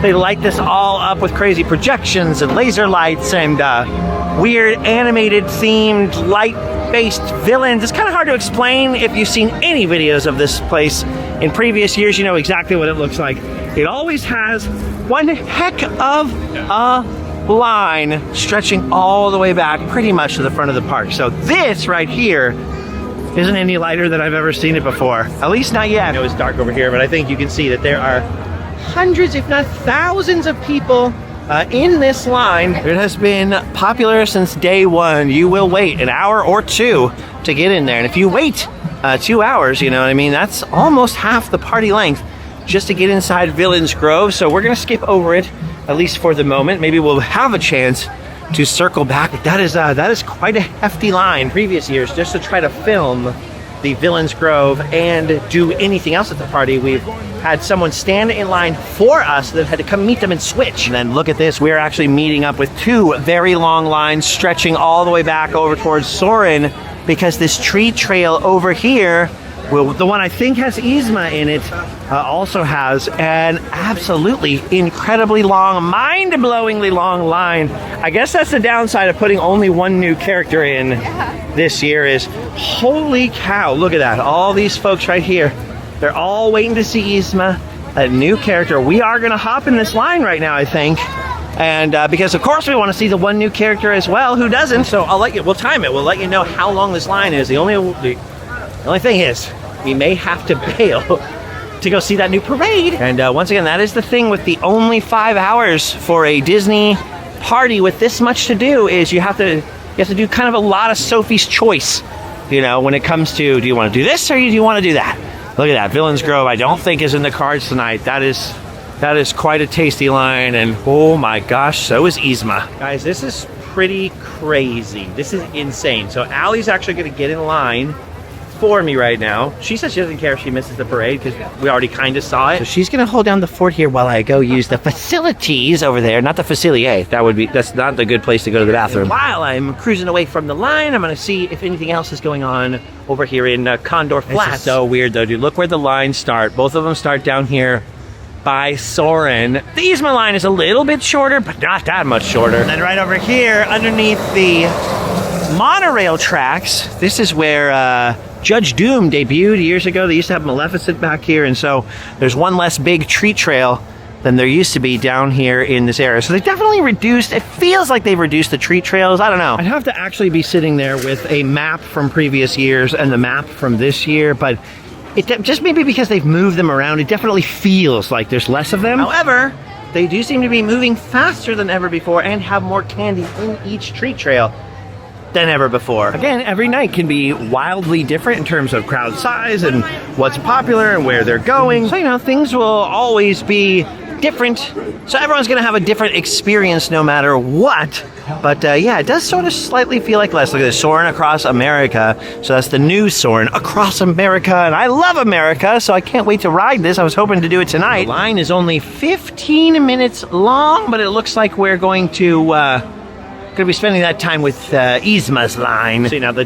They light this all up with crazy projections and laser lights and weird animated themed light-based villains. It's kind of hard to explain. If you've seen any videos of this place in previous years, you know exactly what it looks like. It always has one heck of a line stretching all the way back pretty much to the front of the park. So this right here isn't any lighter than I've ever seen it before. At least not yet. I know it's dark over here, but I think you can see that there are hundreds, if not thousands of people in this line. It has been popular since day one. You will wait an hour or two to get in there. And if you wait 2 hours, you know what I mean, that's almost half the party length just to get inside Villains Grove. So we're gonna skip over it, at least for the moment. Maybe we'll have a chance to circle back. But that is quite a hefty line. Previous years, just to try to film the Villains Grove and do anything else at the party. We've had someone stand in line for us that had to come meet them and switch. And then look at this, we're actually meeting up with two very long lines stretching all the way back over towards Soarin', because this tree trail over here, well, the one I think has Yzma in it, also has an absolutely incredibly long, mind-blowingly long line. I guess that's the downside of putting only one new character in this year is, holy cow, look at that. All these folks right here, they're all waiting to see Yzma, a new character. We are going to hop in this line right now, I think. And because of course we want to see the one new character as well. Who doesn't? So we'll time it. We'll let you know how long this line is. The only thing is, we may have to bail to go see that new parade. And once again, that is the thing with the only 5 hours for a Disney party with this much to do, is you have to do kind of a lot of Sophie's choice, you know, when it comes to, do you want to do this or do you want to do that? Look at that, Villains Grove, I don't think is in the cards tonight. That is quite a tasty line, and oh my gosh, so is Yzma. Guys, this is pretty crazy. This is insane. So Allie's actually gonna get in line for me right now. She says she doesn't care if she misses the parade because we already kind of saw it. So she's gonna hold down the fort here while I go use the facilities over there, not the facilier. That's not the good place to go to the bathroom. While I'm cruising away from the line, I'm gonna see if anything else is going on over here in Condor Flats. This is so weird though, dude. Look where the lines start. Both of them start down here by Soarin'. The Yzma line is a little bit shorter, but not that much shorter. And then right over here, underneath the monorail tracks, this is where Judge Doom debuted years ago. They used to have Maleficent back here, and so there's one less big treat trail than there used to be down here in this area. So they definitely reduced, it feels like they've reduced the treat trails. I don't know. I'd have to actually be sitting there with a map from previous years and the map from this year, but it just maybe because they've moved them around, it definitely feels like there's less of them. However, they do seem to be moving faster than ever before and have more candy in each treat trail than ever before. Again, every night can be wildly different in terms of crowd size and what's popular and where they're going. So, you know, things will always be different. So everyone's gonna have a different experience no matter what. But yeah, it does sort of slightly feel like less. Look at this, Soarin' Across America. So that's the new Soarin' Across America. And I love America, so I can't wait to ride this. I was hoping to do it tonight. The line is only 15 minutes long, but it looks like we're going to be spending that time with Yzma's line. See now the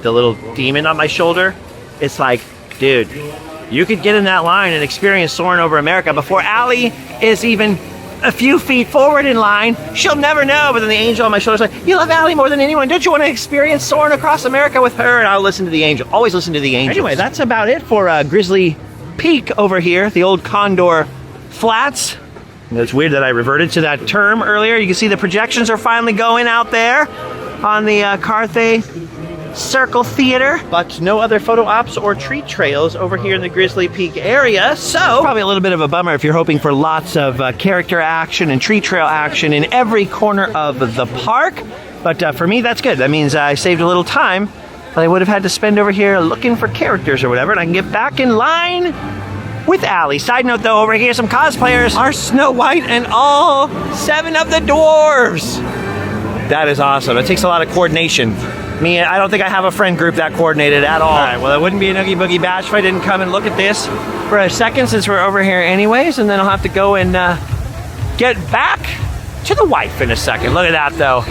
little demon on my shoulder? It's like, dude, you could get in that line and experience Soarin' over America before Allie is even a few feet forward in line. She'll never know, but then the angel on my shoulder is like, you love Allie more than anyone. Don't you want to experience Soarin' Across America with her? And I'll listen to the angel. Always listen to the angel. Anyway, that's about it for Grizzly Peak over here, the old Condor Flats. And it's weird that I reverted to that term earlier. You can see the projections are finally going out there on the Carthay Circle Theater, but no other photo ops or treat trails over here in the Grizzly Peak area. So probably a little bit of a bummer if you're hoping for lots of character action and treat trail action in every corner of the park. But for me, that's good. That means I saved a little time that I would have had to spend over here looking for characters or whatever, and I can get back in line with Allie. Side note though, over here some cosplayers are Snow White and all 7 of the dwarves. That is awesome. It takes a lot of coordination. I don't think I have a friend group that coordinated at all. All right, well, it wouldn't be an Oogie Boogie Bash if I didn't come and look at this for a second, since we're over here anyways, and then I'll have to go and get back to the wife in a second. Look at that though.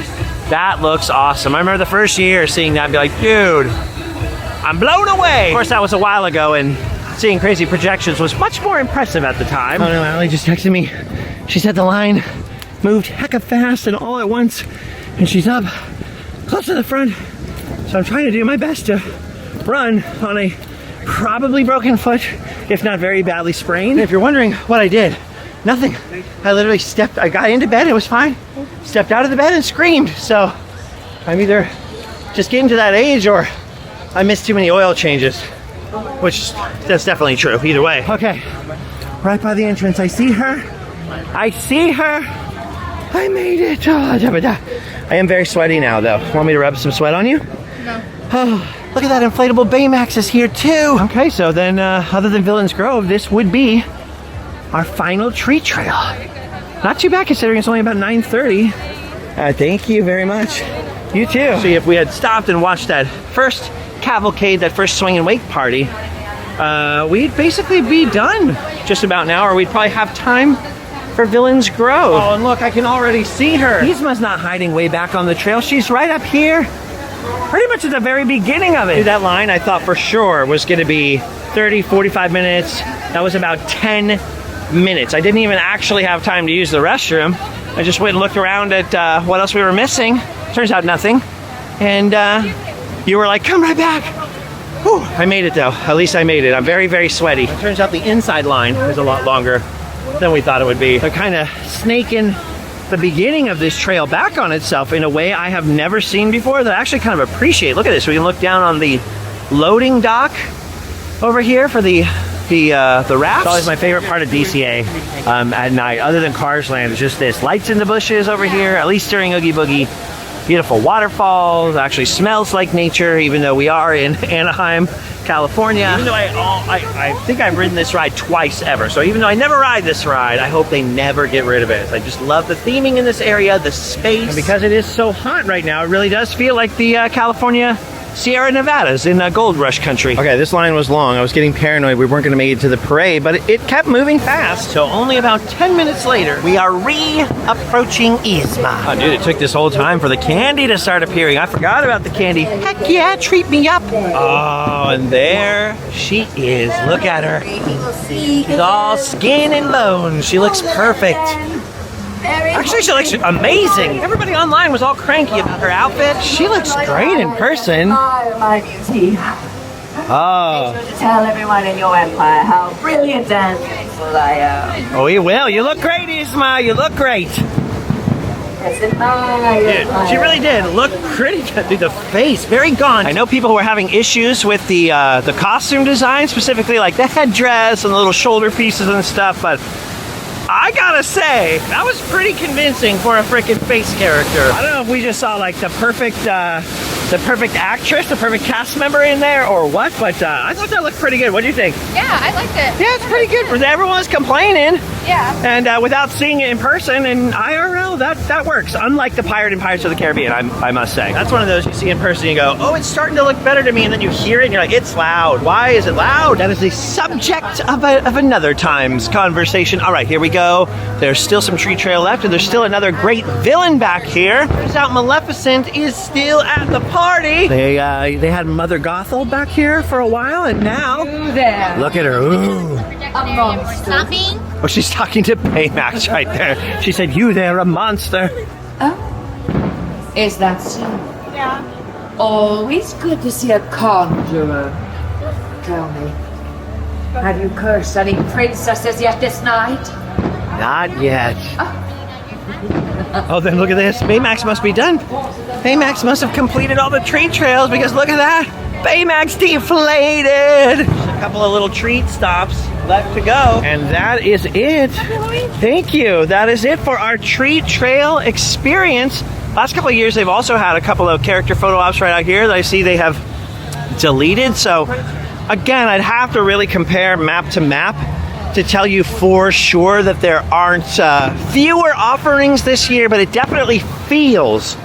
That looks awesome. I remember the first year seeing that and be like, dude, I'm blown away. Of course, that was a while ago, and seeing crazy projections was much more impressive at the time. Oh no, Allie just texted me. She said the line moved hecka fast and all at once, and she's up close to the front. So I'm trying to do my best to run on a probably broken foot, if not very badly sprained. And if you're wondering what I did, nothing. I literally I got into bed, it was fine. Stepped out of the bed and screamed. So I'm either just getting to that age or I missed too many oil changes, which that's definitely true, either way. Okay, right by the entrance, I see her. I made it. I am very sweaty now though. Want me to rub some sweat on you? No. Oh, look at that inflatable Baymax is here too. Okay, so then other than Villains Grove, this would be our final treat trail. Not too bad considering it's only about 9:30. Thank you very much. You too. See, if we had stopped and watched that first cavalcade, that first Swinging Wake party, we'd basically be done just about now, or we'd probably have time for Villains Grove. Oh, and look, I can already see her. Yzma's not hiding way back on the trail. She's right up here, pretty much at the very beginning of it. That line I thought for sure was going to be 30, 45 minutes. That was about 10 minutes. I didn't even actually have time to use the restroom. I just went and looked around at what else we were missing. Turns out nothing. And you were like, come right back. Whew, I made it though. At least I made it. I'm very, very sweaty. It turns out the inside line is a lot longer than we thought it would be. They're kind of snaking the beginning of this trail back on itself in a way I have never seen before that I actually kind of appreciate. Look at this. We can look down on the loading dock over here for the rafts. It's always my favorite part of DCA at night, other than Cars Land. It's just this. Lights in the bushes over here, at least during Oogie Boogie. Beautiful waterfalls. Actually smells like nature, even though we are in Anaheim, California. Even though I think I've ridden this ride twice ever, so even though I never ride this ride, I hope they never get rid of it. I just love the theming in this area, the space. And because it is so hot right now, it really does feel like the California Sierra Nevadas in Gold Rush country. Okay, this line was long. I was getting paranoid we weren't going to make it to the parade, but it kept moving fast. So only about 10 minutes later, we are re-approaching Yzma. Oh, dude, it took this whole time for the candy to start appearing. I forgot about the candy. Heck yeah, treat me up. Oh, and there she is. Look at her. She's all skin and bones. She looks perfect. Actually, she looks amazing. Everybody online was all cranky about her outfit. She looks great in person. Oh. Make sure to tell everyone in your empire how brilliant and beautiful I am. Oh, you will. You look great, Yzma. You look great. Yes, she really did look pretty good. Dude, the face, very gaunt. I know people were having issues with the costume design, specifically like the headdress and the little shoulder pieces and stuff, but I gotta say, that was pretty convincing for a freaking face character. I don't know if we just saw like the perfect actress, the perfect cast member in there or what, but I thought that looked pretty good. What do you think? Yeah, I liked it. Yeah, it's pretty good. Everyone was complaining. Yeah. And without seeing it in person and IRL, that works. Unlike the Pirate in Pirates of the Caribbean, I must say. That's one of those you see in person, you go, oh, it's starting to look better to me, and then you hear it and you're like, it's loud. Why is it loud? That is the subject of another time's conversation. All right, here we go. There's still some tree trail left, and there's still another great villain back here. Turns out Maleficent is still at the party. They had Mother Gothel back here for a while, and now there. Look at her. Ooh. Stopping. Oh, she's talking to Baymax right there. She said, you there, a monster. Oh, is that so? Yeah. Always good to see a conjurer. Tell me, have you cursed any princesses yet this night? Not yet. Oh, then look at this. Baymax must be done. Baymax must have completed all the tree trails because look at that. Baymax deflated. A couple of little treat stops left to go. And that is it. Thank you. That is it for our treat trail experience. Last couple of years, they've also had a couple of character photo ops right out here that I see they have deleted. So again, I'd have to really compare map to map to tell you for sure that there aren't fewer offerings this year, but it definitely feels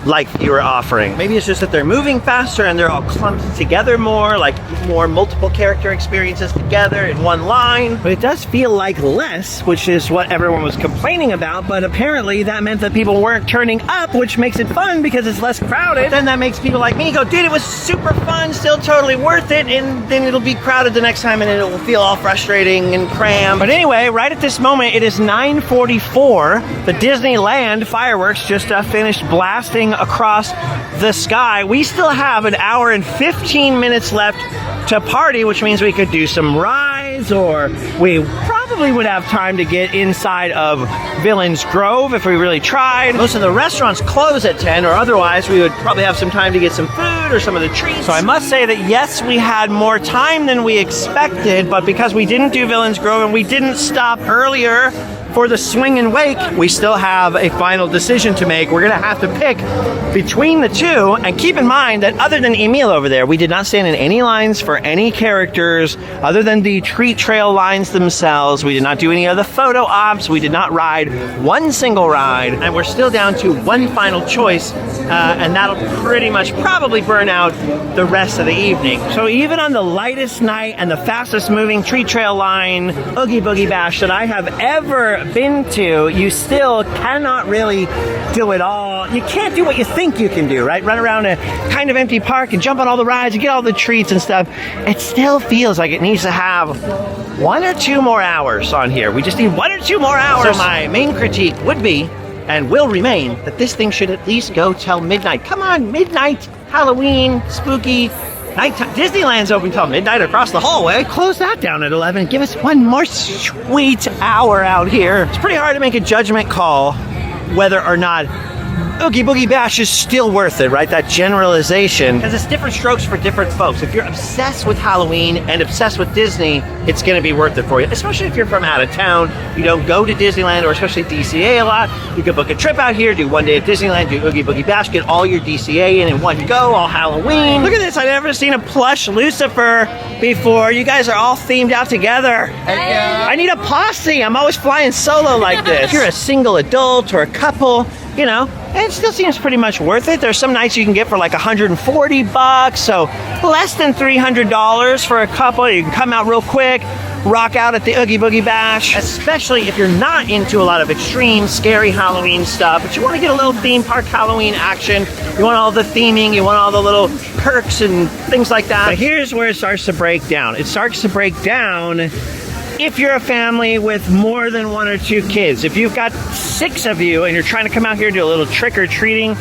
like fewer offerings. Maybe it's just that they're moving faster and they're all clumped together more, like more multiple character experiences together in one line. But it does feel like less, which is what everyone was complaining about, but apparently that meant that people weren't turning up, which makes it fun because it's less crowded. But then that makes people like me go, dude, it was super fun, still totally worth it, and then it'll be crowded the next time and it'll feel all frustrating and crammed. But anyway, right at this moment, it is 9:44. The Disneyland fireworks just finished blasting across the sky. We still have an hour and 15 minutes left to party, which means we could do some rides, or we probably would have time to get inside of Villains Grove if we really tried. Most of the restaurants close at 10, or otherwise we would probably have some time to get some food or some of the treats. So I must say that yes, we had more time than we expected, but because we didn't do Villains Grove and we didn't stop earlier For the Swinging Wake, we still have a final decision to make. We're gonna have to pick between the two, and keep in mind that other than Emil over there, we did not stand in any lines for any characters other than the treat trail lines themselves. We did not do any of the photo ops. We did not ride one single ride, and we're still down to one final choice, and that'll pretty much probably burn out the rest of the evening. So even on the lightest night and the fastest moving treat trail line, Oogie Boogie Bash that I have ever been to, you still cannot really do it all. You can't do what you think you can do, right? Run around a kind of empty park and jump on all the rides and get all the treats and stuff. It still feels like it needs to have 1 or 2 more hours on here. We just need 1 or 2 more hours. So my main critique would be, and will remain, that this thing should at least go till midnight. Come on, midnight, Halloween, spooky, nighttime. Disneyland's open till midnight across the hallway. Close that down at 11. Give us 1 more sweet hour out here. It's pretty hard to make a judgment call whether or not Oogie Boogie Bash is still worth it, right? That generalization. Because it's different strokes for different folks. If you're obsessed with Halloween and obsessed with Disney, it's going to be worth it for you. Especially if you're from out of town, you don't go to Disneyland or especially DCA a lot. You can book a trip out here, do 1 day at Disneyland, do Oogie Boogie Bash, get all your DCA in one go, all Halloween. Look at this, I've never seen a plush Lucifer before. You guys are all themed out together. I need a posse. I'm always flying solo like this. If you're a single adult or a couple, you know, it still seems pretty much worth it. There's some nights you can get for like $140, so less than $300 for a couple. You can come out real quick, rock out at the Oogie Boogie Bash, especially if you're not into a lot of extreme, scary Halloween stuff, but you want to get a little theme park Halloween action. You want all the theming, you want all the little perks and things like that. But here's where it starts to break down. It starts to break down if you're a family with more than 1 or 2 kids. If you've got 6 of you and you're trying to come out here and do a little trick-or-treating,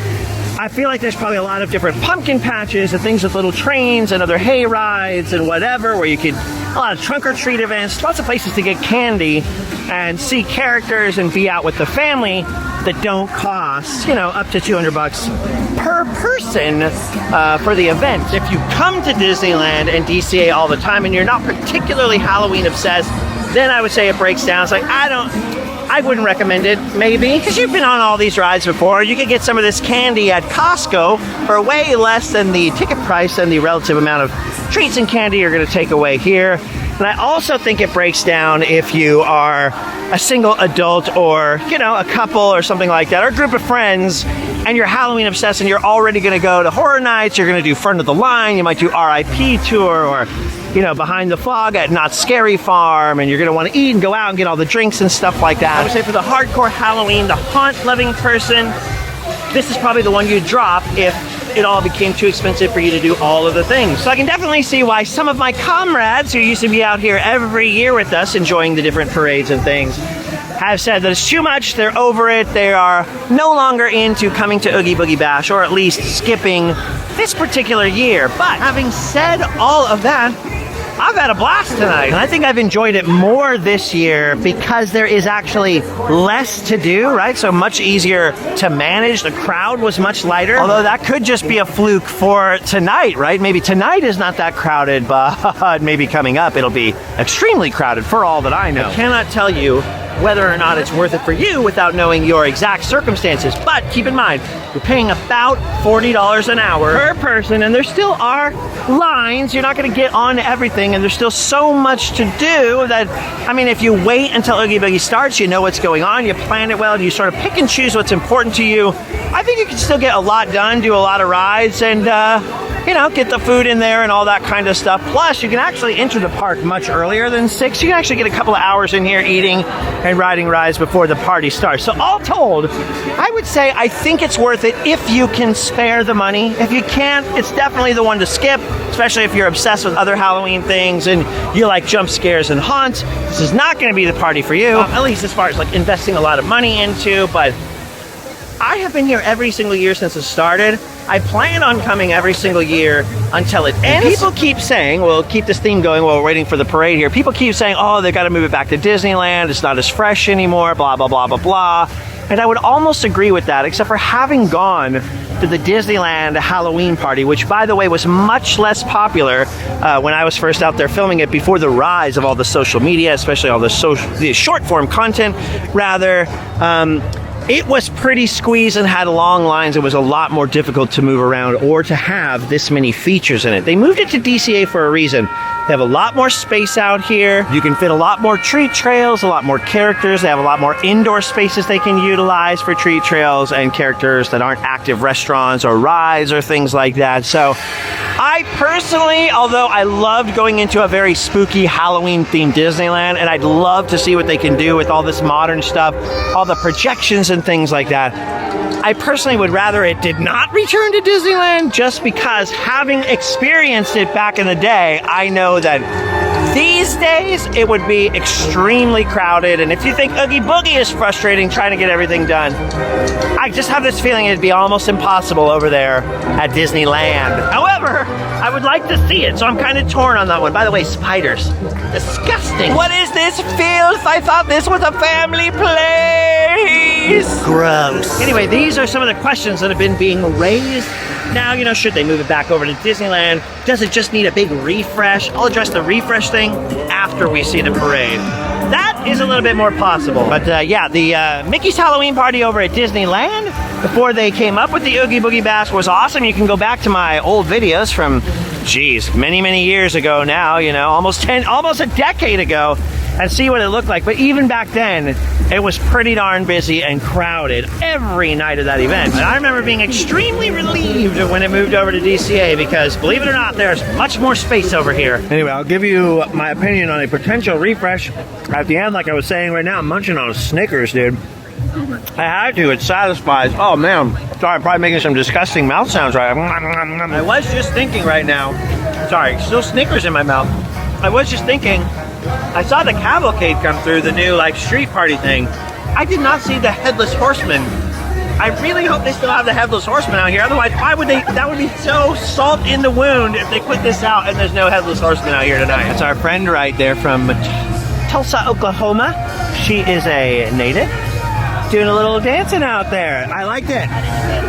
I feel like there's probably a lot of different pumpkin patches and things with little trains and other hay rides and whatever, where you could, a lot of trunk-or-treat events, lots of places to get candy and see characters and be out with the family that don't cost, you know, up to $200 per person for the event. If you come to Disneyland and DCA all the time and you're not particularly Halloween obsessed, then I would say it breaks down. It's like, I wouldn't recommend it, maybe, because you've been on all these rides before. You could get some of this candy at Costco for way less than the ticket price and the relative amount of treats and candy you're going to take away here. And I also think it breaks down if you are a single adult or, you know, a couple or something like that, or a group of friends, and you're Halloween obsessed and you're already going to go to horror nights, you're going to do front of the line, you might do RIP tour, or, you know, behind the fog at Not Scary Farm, and you're going to want to eat and go out and get all the drinks and stuff like that. I would say for the hardcore Halloween, the haunt-loving person, this is probably the one you'd drop if it all became too expensive for you to do all of the things. So I can definitely see why some of my comrades who used to be out here every year with us enjoying the different parades and things have said that it's too much, they're over it, they are no longer into coming to Oogie Boogie Bash, or at least skipping this particular year. But having said all of that, I've had a blast tonight, and I think I've enjoyed it more this year because there is actually less to do, right? So much easier to manage. The crowd was much lighter, although that could just be a fluke for tonight, right? Maybe tonight is not that crowded, but maybe coming up it'll be extremely crowded for all that I know. I cannot tell you whether or not it's worth it for you without knowing your exact circumstances. But keep in mind, you're paying about $40 an hour per person, and there still are lines. You're not going to get on everything, and there's still so much to do that, I mean, if you wait until Oogie Boogie starts, you know what's going on, you plan it well, and you sort of pick and choose what's important to you. I think you can still get a lot done, do a lot of rides, and you know, get the food in there and all that kind of stuff. Plus, you can actually enter the park much earlier than 6. You can actually get a couple of hours in here eating and riding rides before the party starts. So all told, I would say I think it's worth it if you can spare the money. If you can't, it's definitely the one to skip, especially if you're obsessed with other Halloween things and you like jump scares and haunts. This is not going to be the party for you, at least as far as like investing a lot of money into, but I have been here every single year since it started, I plan on coming every single year until it ends. People keep saying, we'll keep this theme going while we're waiting for the parade here. People keep saying, oh, they've got to move it back to Disneyland. It's not as fresh anymore, blah, blah, blah, blah, blah. And I would almost agree with that, except for having gone to the Disneyland Halloween party, which, by the way, was much less popular when I was first out there filming it before the rise of all the social media, especially all the short-form content, rather. It was pretty squeezed and had long lines. It was a lot more difficult to move around or to have this many features in it. They moved it to DCA for a reason. They have a lot more space out here. You can fit a lot more treat trails, a lot more characters. They have a lot more indoor spaces they can utilize for treat trails and characters that aren't active restaurants or rides or things like that. So I personally, although I loved going into a very spooky Halloween-themed Disneyland, and I'd love to see what they can do with all this modern stuff, all the projections and things like that, I personally would rather it did not return to Disneyland, just because, having experienced it back in the day, I know that these days it would be extremely crowded. And if you think Oogie Boogie is frustrating trying to get everything done, I just have this feeling it'd be almost impossible over there at Disneyland. However, I would like to see it, so I'm kind of torn on that one. By the way, spiders. Disgusting. What is this filth? I thought this was a family place. Gross. Anyway, these are some of the questions that have been being raised. Now, you know, should they move it back over to Disneyland? Does it just need a big refresh? I'll address the refresh thing after we see the parade. That is a little bit more possible. But yeah, the Mickey's Halloween party over at Disneyland, before they came up with the Oogie Boogie Bash, was awesome. You can go back to my old videos from, geez, many years ago now, you know, almost a decade ago, and see what it looked like. But even back then, it was pretty darn busy and crowded every night of that event. And I remember being extremely relieved when it moved over to DCA, because, believe it or not, there's much more space over here. Anyway, I'll give you my opinion on a potential refresh at the end. Like I was saying right now, I'm munching on a Snickers, dude. I had to, it satisfies. Oh man, sorry, I'm probably making some disgusting mouth sounds right. I was just thinking right now, sorry, still Snickers in my mouth. I was just thinking, I saw the cavalcade come through, the new like street party thing. I did not see the Headless Horseman. I really hope they still have the Headless Horseman out here. Otherwise, why would they? That would be so salt in the wound if they put this out and there's no Headless Horseman out here tonight. That's our friend right there from Tulsa, Oklahoma. She is a native, doing a little dancing out there. I liked it.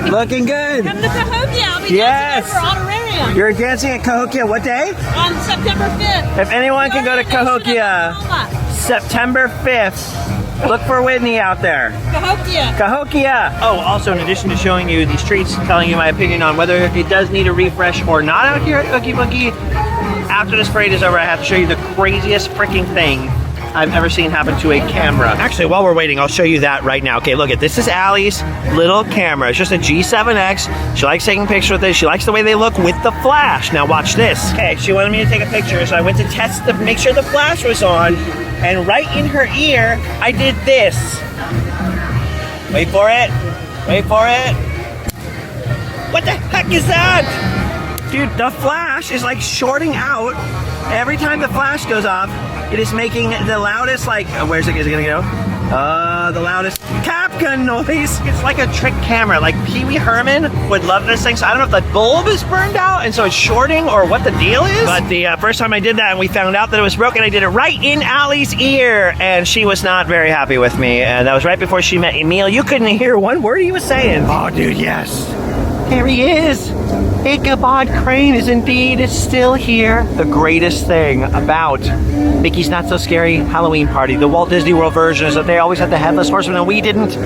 Looking good. Come to Cahokia. I'll be Yes. dancing over Honorarium. You're dancing at Cahokia what day? On September 5th. If anyone can go to Cahokia, September 5th, look for Whitney out there. Cahokia. Cahokia. Oh, also, in addition to showing you these streets, telling you my opinion on whether it does need a refresh or not out here at Oogie Boogie, after this parade is over, I have to show you the craziest freaking thing I've ever seen happen to a camera. Actually, while we're waiting, I'll show you that right now. Okay, look, this is Allie's little camera. It's just a G7X. She likes taking pictures with it. She likes the way they look with the flash. Now watch this. Okay, she wanted me to take a picture, so I went to test to make sure the flash was on, and right in her ear, I did this. Wait for it. Wait for it. What the heck is that? Dude, the flash is like shorting out. Every time the flash goes off, it is making the loudest, like, where's it, is it gonna go? The loudest cap gun noise. It's like a trick camera. Like Pee Wee Herman would love this thing. So I don't know if the bulb is burned out and so it's shorting or what the deal is. But the first time I did that and we found out that it was broken, I did it right in Allie's ear, and she was not very happy with me. And that was right before she met Emil. You couldn't hear one word he was saying. Oh, dude, yes. There he is. Ichabod Crane is indeed still here. The greatest thing about Mickey's Not So Scary Halloween Party, the Walt Disney World version, is that they always had the Headless Horseman and we didn't.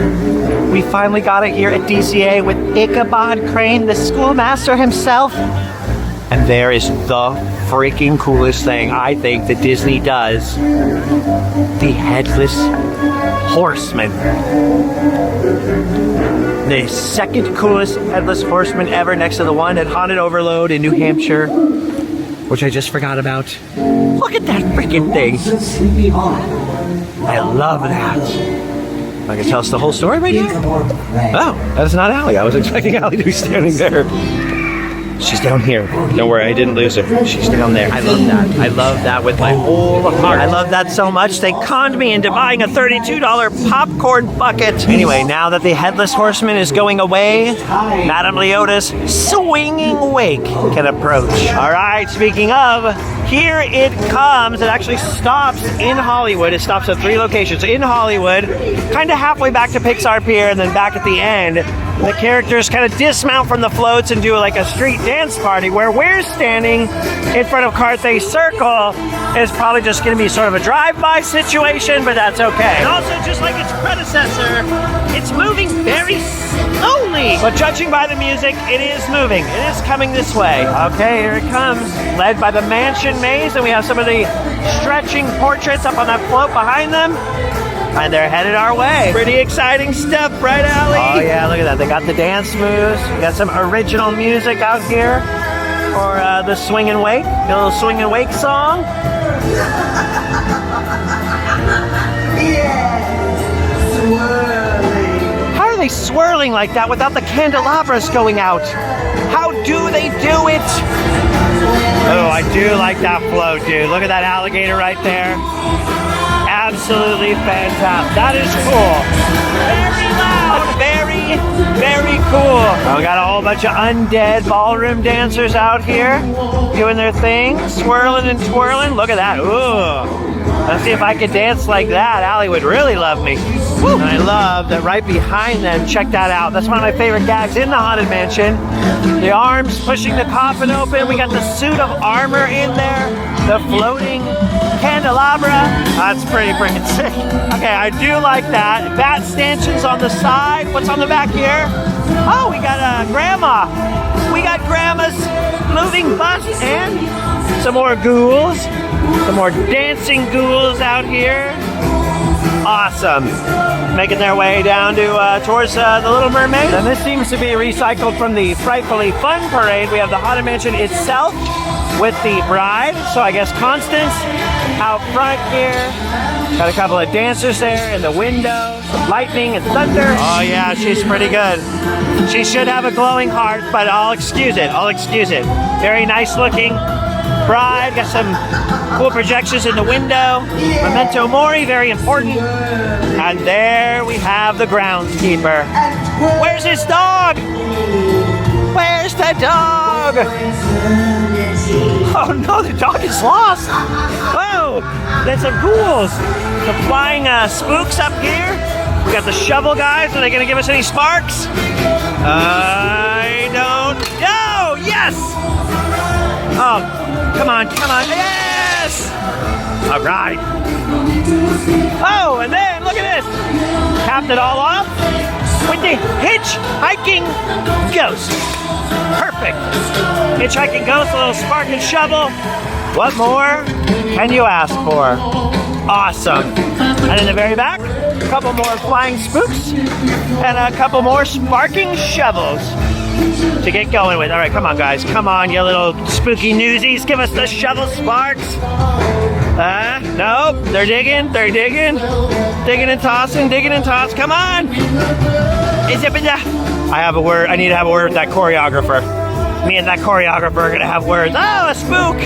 We finally got it here at DCA with Ichabod Crane, the schoolmaster himself. And there is the freaking coolest thing I think that Disney does. The Headless Horseman. The second coolest Headless Horseman ever, next to the one at Haunted Overload in New Hampshire, which I just forgot about. Look at that freaking thing. I love that. I can tell us the whole story right now? Oh, that's not Allie. I was expecting Allie to be standing there. She's down here. Don't worry, I didn't lose her. She's down there. I love that. I love that with my whole heart. I love that so much. They conned me into buying a $32 popcorn bucket. Anyway, now that the Headless Horseman is going away, Madame Leota's Swinging Wake can approach. All right, speaking of, here it comes. It actually stops in Hollywood. It stops at 3 locations. In Hollywood, kind of halfway back to Pixar Pier, and then back at the end, the characters kind of dismount from the floats and do like a street dance party. Where we're standing in front of Carthay Circle is probably just going to be sort of a drive-by situation, but that's okay. And also, just like its predecessor, it's moving very slowly. But judging by the music, it is moving. It is coming this way. Okay, here it comes. Led by the Mansion Maze, and we have some of the stretching portraits up on that float behind them. And they're headed our way. Pretty exciting stuff, right, Allie? Oh yeah, look at that. They got the dance moves. We got some original music out here for the Swing and Wake, the little Swing and Wake song. How are they swirling like that without the candelabras going out? How do they do it? Oh, I do like that float, dude. Look at that alligator right there. Absolutely fantastic. That is cool. Very loud. Very, very cool. Oh, we got a whole bunch of undead ballroom dancers out here doing their thing, swirling and twirling. Look at that. Ooh. Let's see if I could dance like that. Allie would really love me. Woo. And I love that right behind them. Check that out. That's one of my favorite gags in the Haunted Mansion. The arms pushing the coffin open. We got the suit of armor in there. The floating candelabra. That's pretty freaking sick. Okay, I do like that. Bat stanchions on the side. What's on the back here? Oh, we got Grandma. We got Grandma's moving bust and some more ghouls. Some more dancing ghouls out here. Awesome. Making their way down to towards the Little Mermaid. And this seems to be recycled from the Frightfully Fun Parade. We have the Haunted Mansion itself with the bride. So I guess Constance out front here. Got a couple of dancers there in the window. Some lightning and thunder. Oh yeah, she's pretty good. She should have a glowing heart, but I'll excuse it. I'll excuse it. Very nice looking bride. Got some cool projections in the window. Memento Mori, very important. And there we have the groundskeeper. Where's his dog? Where's the dog? Oh no, the dog is lost. Whoa, there's some ghouls. Some flying spooks up here. We got the shovel guys. Are they gonna give us any sparks? I don't know. Yes! Oh, come on, come on. Yes! All right. Oh, and then look at this. Capped it all off with the hitchhiking ghost. Perfect. Hitchhiking ghost, a little spark and shovel. What more can you ask for? Awesome. And in the very back, a couple more flying spooks and a couple more sparking shovels to get going with. All right, come on, guys. Come on, you little spooky newsies. Give us the shovel sparks. Nope. They're digging. They're digging. Digging and tossing. Digging and toss. Come on. I have a word. I need to have a word with that choreographer. Me and that choreographer are going to have words. Oh, a spook.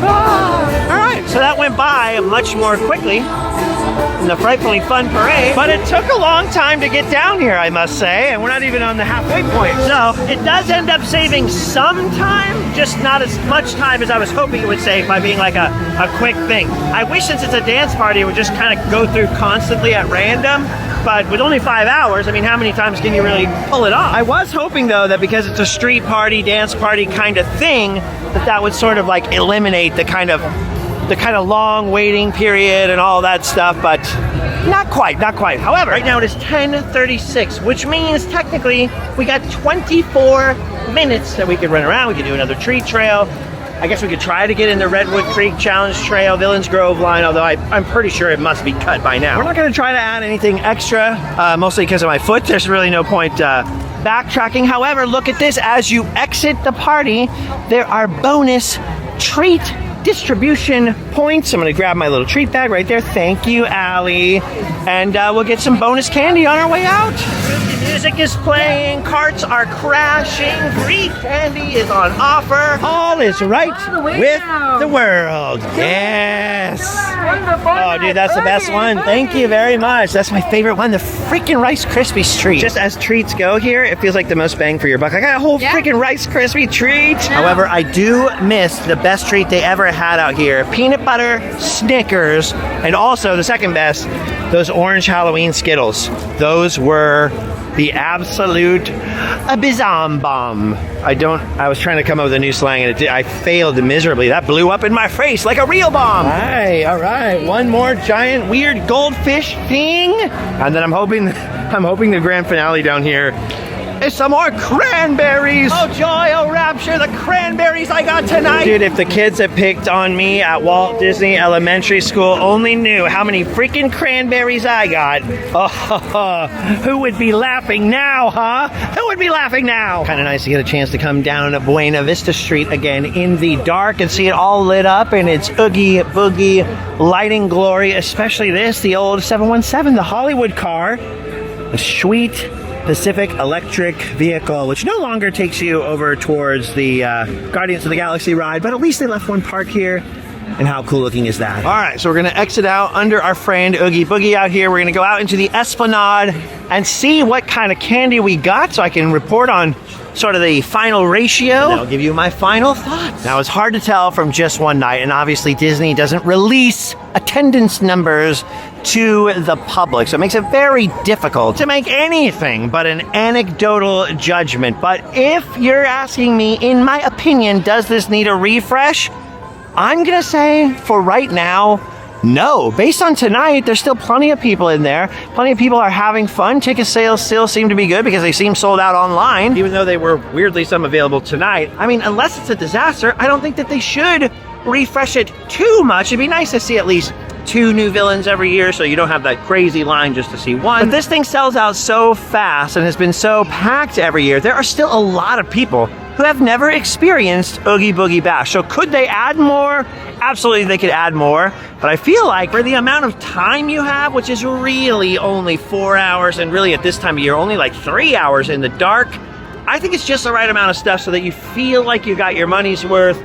Ah. All right. So that went by much more quickly in the Frightfully Fun Parade, but it took a long time to get down here, I must say, and we're not even on the halfway point. So it does end up saving some time, just not as much time as I was hoping it would save by being like a quick thing. I wish, since it's a dance party, it would just kind of go through constantly at random, but with only 5 hours, I mean, how many times can you really pull it off? I was hoping, though, that because it's a street party, dance party kind of thing, that would sort of like eliminate the kind of long waiting period and all that stuff, but not quite. However, right now it is 10:36, which means technically we got 24 minutes that we could run around. We could do another treat trail. I guess we could try to get in the Redwood Creek Challenge Trail, Villains Grove line, although I'm pretty sure it must be cut by now. We're not going to try to add anything extra, mostly because of my foot. There's really no point backtracking. However, look at this. As you exit the party, there are bonus treat distribution points. I'm gonna grab my little treat bag right there. Thank you, Allie. And we'll get some bonus candy on our way out. The music is playing, carts are crashing, free candy is on offer. All is right with the world. Yes. Oh, dude, that's the best one. Thank you very much. That's my favorite one, the freaking Rice Krispies treat. Just as treats go here, it feels like the most bang for your buck. I got a whole freaking Rice Krispie treat. However, I do miss the best treat they ever had out here. Peanut butter Snickers, and also the second best, those orange Halloween Skittles. Those were the absolute bizarre bomb. I was trying to come up with a new slang and I failed miserably. That blew up in my face like a real bomb. All right. One more giant weird goldfish thing. And then I'm hoping the grand finale down here is some more cranberries. Oh joy, oh rapture, the cranberries I got tonight. Dude, if the kids that picked on me at Walt Disney Elementary School only knew how many freaking cranberries I got. Oh, who would be laughing now, huh? Who would be laughing now? Kind of nice to get a chance to come down Buena Vista Street again in the dark and see it all lit up in its Oogie Boogie lighting glory, especially this, the old 717, the Hollywood car. A sweet Pacific electric vehicle, which no longer takes you over towards the Guardians of the Galaxy ride, but at least they left one park here. And how cool looking is that? All right, so we're gonna exit out under our friend Oogie Boogie out here. We're gonna go out into the Esplanade and see what kind of candy we got so I can report on sort of the final ratio. And I'll give you my final thoughts. Now, it's hard to tell from just one night, and obviously Disney doesn't release attendance numbers to the public, so it makes it very difficult to make anything but an anecdotal judgment. But if you're asking me, in my opinion, does this need a refresh? I'm gonna say, for right now, no. Based on tonight, there's still plenty of people in there. Plenty of people are having fun. Ticket sales still seem to be good because they seem sold out online, even though they were weirdly some available tonight. I mean, unless it's a disaster, I don't think that they should refresh it too much. It'd be nice to see at least 2 new villains every year so you don't have that crazy line just to see one. But this thing sells out so fast and has been so packed every year. There are still a lot of people who have never experienced Oogie Boogie Bash. So could they add more? Absolutely, they could add more. But I feel like for the amount of time you have, which is really only 4 hours, and really at this time of year, only like 3 hours in the dark, I think it's just the right amount of stuff so that you feel like you got your money's worth.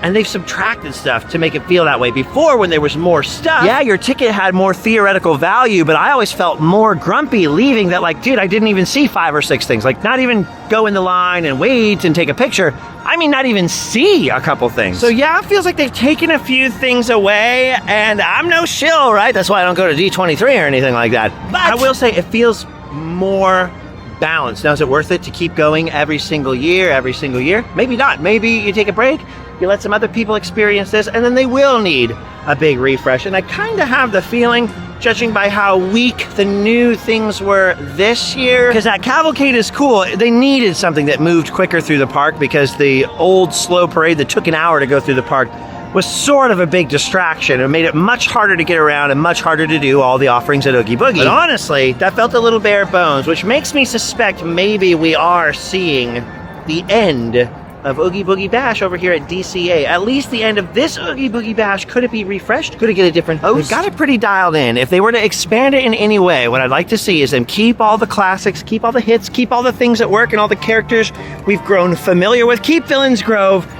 And they've subtracted stuff to make it feel that way. Before, when there was more stuff, yeah, your ticket had more theoretical value, but I always felt more grumpy leaving that, like, dude, I didn't even see 5 or 6 things. Like, not even go in the line and wait and take a picture. I mean, not even see a couple things. So yeah, it feels like they've taken a few things away, and I'm no shill, right? That's why I don't go to D23 or anything like that. But I will say it feels more balanced. Now, is it worth it to keep going every single year? Maybe not. Maybe you take a break, you let some other people experience this, and then they will need a big refresh. And I kind of have the feeling, judging by how weak the new things were this year, because that cavalcade is cool, they needed something that moved quicker through the park, because the old slow parade that took an hour to go through the park was sort of a big distraction. It made it much harder to get around and much harder to do all the offerings at Oogie Boogie. But honestly, that felt a little bare bones, which makes me suspect maybe we are seeing the end of Oogie Boogie Bash over here at DCA. At least the end of this Oogie Boogie Bash. Could it be refreshed? Could it get a different host? They've got it pretty dialed in. If they were to expand it in any way, what I'd like to see is them keep all the classics, keep all the hits, keep all the things that work and all the characters we've grown familiar with. Keep Villains Grove.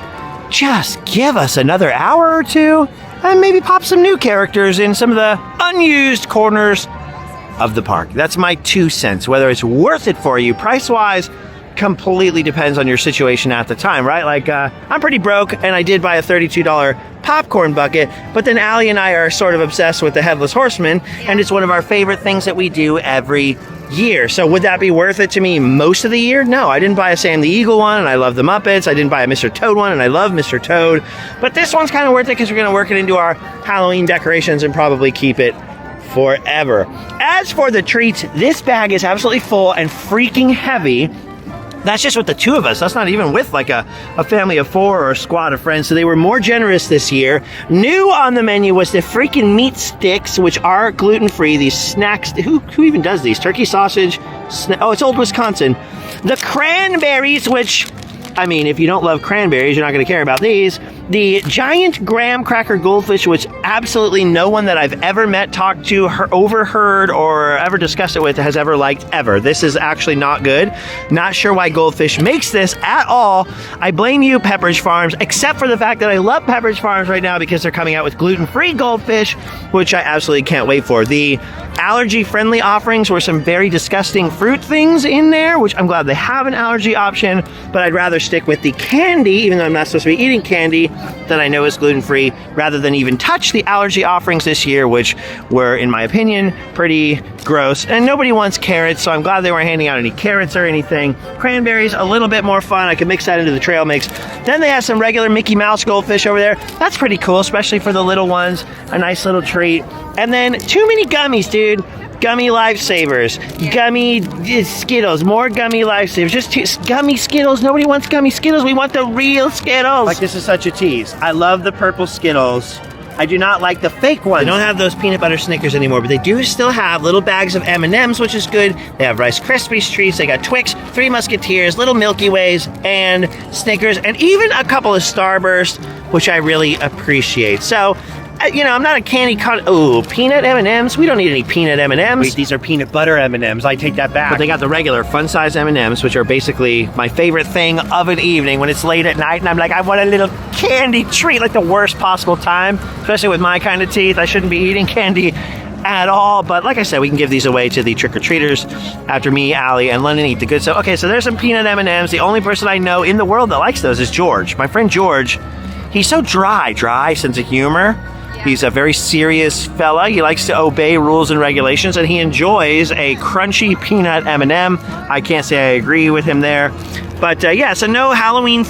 Just give us another hour or two and maybe pop some new characters in some of the unused corners of the park. That's my 2 cents. Whether it's worth it for you price-wise completely depends on your situation at the time, right? Like, I'm pretty broke, and I did buy a $32 popcorn bucket, but then Allie and I are sort of obsessed with the Headless Horseman, and it's one of our favorite things that we do every year. So would that be worth it to me most of the year? No, I didn't buy a Sam the Eagle one, and I love the Muppets. I didn't buy a Mr. Toad one, and I love Mr. Toad. But this one's kind of worth it because we're going to work it into our Halloween decorations and probably keep it forever. As for the treats, this bag is absolutely full and freaking heavy. That's just with the 2 of us. That's not even with like a family of 4 or a squad of friends. So they were more generous this year. New on the menu was the freaking meat sticks, which are gluten-free. These snacks. Who even does these? Turkey sausage. Oh, it's Old Wisconsin. The cranberries, which, I mean, if you don't love cranberries, you're not going to care about these. The giant graham cracker goldfish, which absolutely no one that I've ever met, talked to, overheard, or ever discussed it with has ever liked ever. This is actually not good. Not sure why Goldfish makes this at all. I blame you, Pepperidge Farms, except for the fact that I love Pepperidge Farms right now because they're coming out with gluten-free goldfish, which I absolutely can't wait for. The allergy-friendly offerings were some very disgusting fruit things in there, which I'm glad they have an allergy option, but I'd rather stick with the candy, even though I'm not supposed to be eating candy, that I know is gluten-free, rather than even touch the allergy offerings this year, which were, in my opinion, pretty gross. And nobody wants carrots, so I'm glad they weren't handing out any carrots or anything. Cranberries, a little bit more fun. I could mix that into the trail mix. Then they have some regular Mickey Mouse goldfish over there. That's pretty cool, especially for the little ones. A nice little treat. And then too many gummies, dude. Gummy Lifesavers, gummy Skittles, more gummy Lifesavers, just gummy Skittles. Nobody wants gummy Skittles. We want the real Skittles. Like, this is such a tease. I love the purple Skittles. I do not like the fake ones. They don't have those peanut butter Snickers anymore, but they do still have little bags of M&Ms, which is good. They have Rice Krispies treats. They got Twix, Three Musketeers, little Milky Ways, and Snickers, and even a couple of Starburst, which I really appreciate. So, you know, I'm not a candy peanut M&Ms? We don't need any peanut M&Ms. Wait, these are peanut butter M&Ms. I take that back. But they got the regular fun-size M&Ms, which are basically my favorite thing of an evening when it's late at night and I'm like, I want a little candy treat, like the worst possible time, especially with my kind of teeth. I shouldn't be eating candy at all, but like I said, we can give these away to the trick-or-treaters after me, Allie, and London eat the good stuff. Okay, so there's some peanut M&Ms. The only person I know in the world that likes those is George. My friend George, he's so dry sense of humor. He's a very serious fella. He likes to obey rules and regulations, and he enjoys a crunchy peanut M&M. I can't say I agree with him there. But yeah, so no Halloween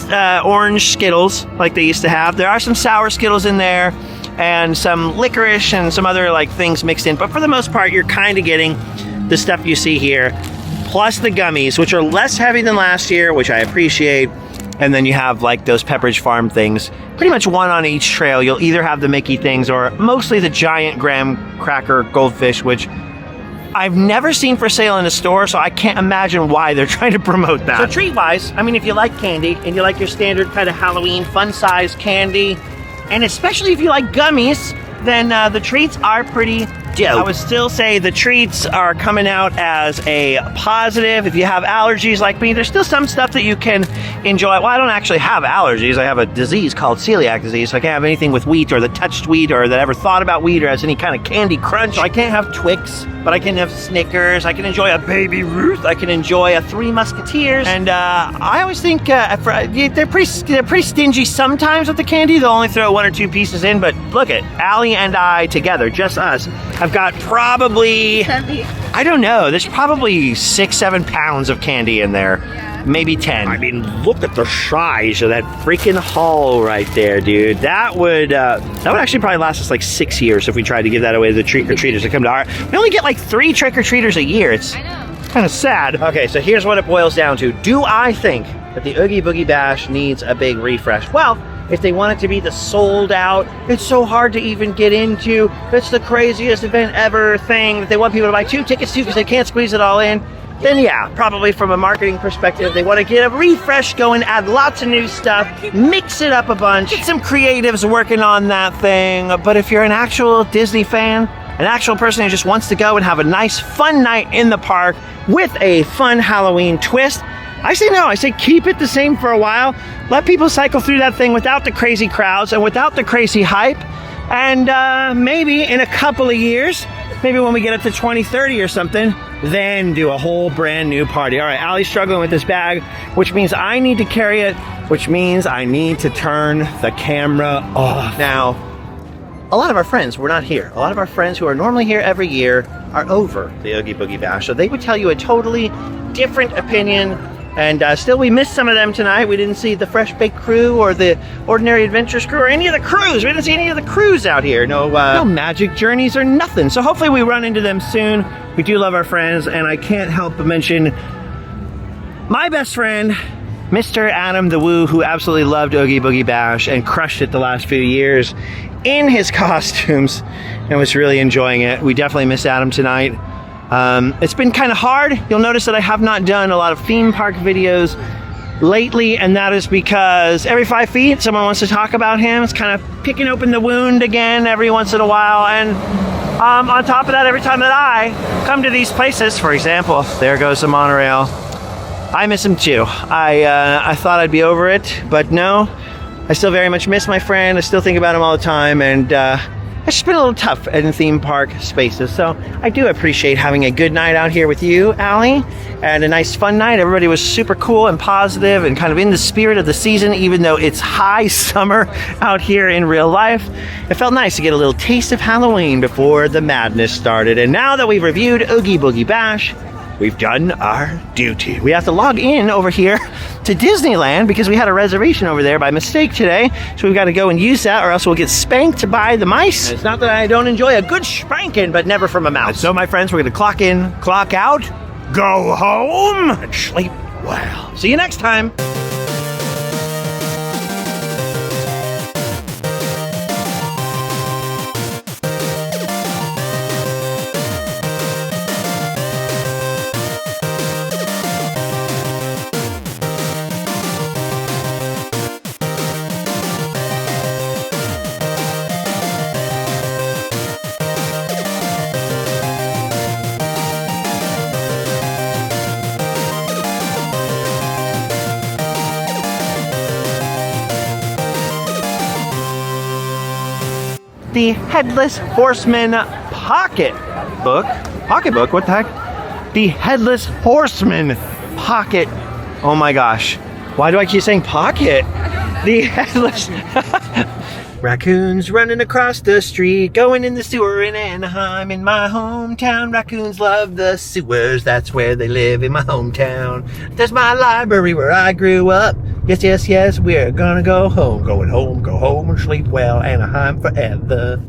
orange Skittles like they used to have. There are some sour Skittles in there, and some licorice and some other like things mixed in. But for the most part, you're kind of getting the stuff you see here, plus the gummies, which are less heavy than last year, which I appreciate. And then you have like those Pepperidge Farm things, pretty much one on each trail. You'll either have the Mickey things or mostly the giant graham cracker goldfish, which I've never seen for sale in a store, so I can't imagine why they're trying to promote that. So treat-wise, I mean, if you like candy and you like your standard kind of Halloween fun-size candy, and especially if you like gummies, then the treats are pretty dope. I would still say the treats are coming out as a positive. If you have allergies like me, there's still some stuff that you can enjoy. Well, I don't actually have allergies. I have a disease called celiac disease, so I can't have anything with wheat or that touched wheat or that ever thought about wheat or has any kind of candy crunch. So I can't have Twix, but I can have Snickers. I can enjoy a Baby Ruth. I can enjoy a Three Musketeers. And I always think they're pretty stingy sometimes with the candy. They'll only throw 1 or 2 pieces in, but look at Allie and I together, just us, I've got probably, I don't know, there's probably 6-7 pounds of candy in there. Yeah. Maybe 10. I mean, look at the size of that freaking haul right there, dude. That would actually probably last us like 6 years if we tried to give that away to the trick-or-treaters that come to our... We only get like 3 trick-or-treaters a year. It's kind of sad. Okay, so here's what it boils down to. Do I think that the Oogie Boogie Bash needs a big refresh? Well, if they want it to be the sold out, it's so hard to even get into, it's the craziest event ever thing that they want people to buy 2 tickets to because they can't squeeze it all in, then yeah, probably from a marketing perspective, they want to get a refresh going, add lots of new stuff, mix it up a bunch, get some creatives working on that thing. But if you're an actual Disney fan, an actual person who just wants to go and have a nice fun night in the park with a fun Halloween twist, I say no. I say keep it the same for a while. Let people cycle through that thing without the crazy crowds and without the crazy hype. And maybe in a couple of years, maybe when we get up to 2030 or something, then do a whole brand new party. All right, Allie's struggling with this bag, which means I need to carry it, which means I need to turn the camera off. Now, a lot of our friends were not here. A lot of our friends who are normally here every year are over the Oogie Boogie Bash. So they would tell you a totally different opinion. And still, we missed some of them tonight. We didn't see the Fresh Baked Crew or the Ordinary Adventures Crew or any of the crews. We didn't see any of the crews out here. No Magic Journeys or nothing. So hopefully we run into them soon. We do love our friends, and I can't help but mention my best friend, Mr. Adam the Woo, who absolutely loved Oogie Boogie Bash and crushed it the last few years in his costumes and was really enjoying it. We definitely missed Adam tonight. It's been kind of hard. You'll notice that I have not done a lot of theme park videos lately, and that is because every 5 feet someone wants to talk about him. It's kind of picking open the wound again every once in a while. And on top of that, every time that I come to these places, for example, there goes the monorail, I miss him too. I thought I'd be over it, but no, I still very much miss my friend. I still think about him all the time, and it's just been a little tough in theme park spaces. So I do appreciate having a good night out here with you, Allie, and a nice fun night. Everybody was super cool and positive and kind of in the spirit of the season, even though it's high summer out here in real life. It felt nice to get a little taste of Halloween before the madness started. And now that we've reviewed Oogie Boogie Bash, we've done our duty. We have to log in over here to Disneyland because we had a reservation over there by mistake today. So we've got to go and use that, or else we'll get spanked by the mice. It's not that I don't enjoy a good spanking, but never from a mouse. So my friends, we're going to clock in, clock out, go home, and sleep well. See you next time. The Headless Horseman pocketbook. Pocketbook? What the heck? The Headless Horseman pocket. Oh my gosh. Why do I keep saying pocket? The Headless... Raccoons running across the street, going in the sewer in Anaheim, in my hometown. Raccoons love the sewers, that's where they live in my hometown. There's my library where I grew up. Yes, yes, yes, we're gonna go home. Going home, go home and sleep well, Anaheim forever.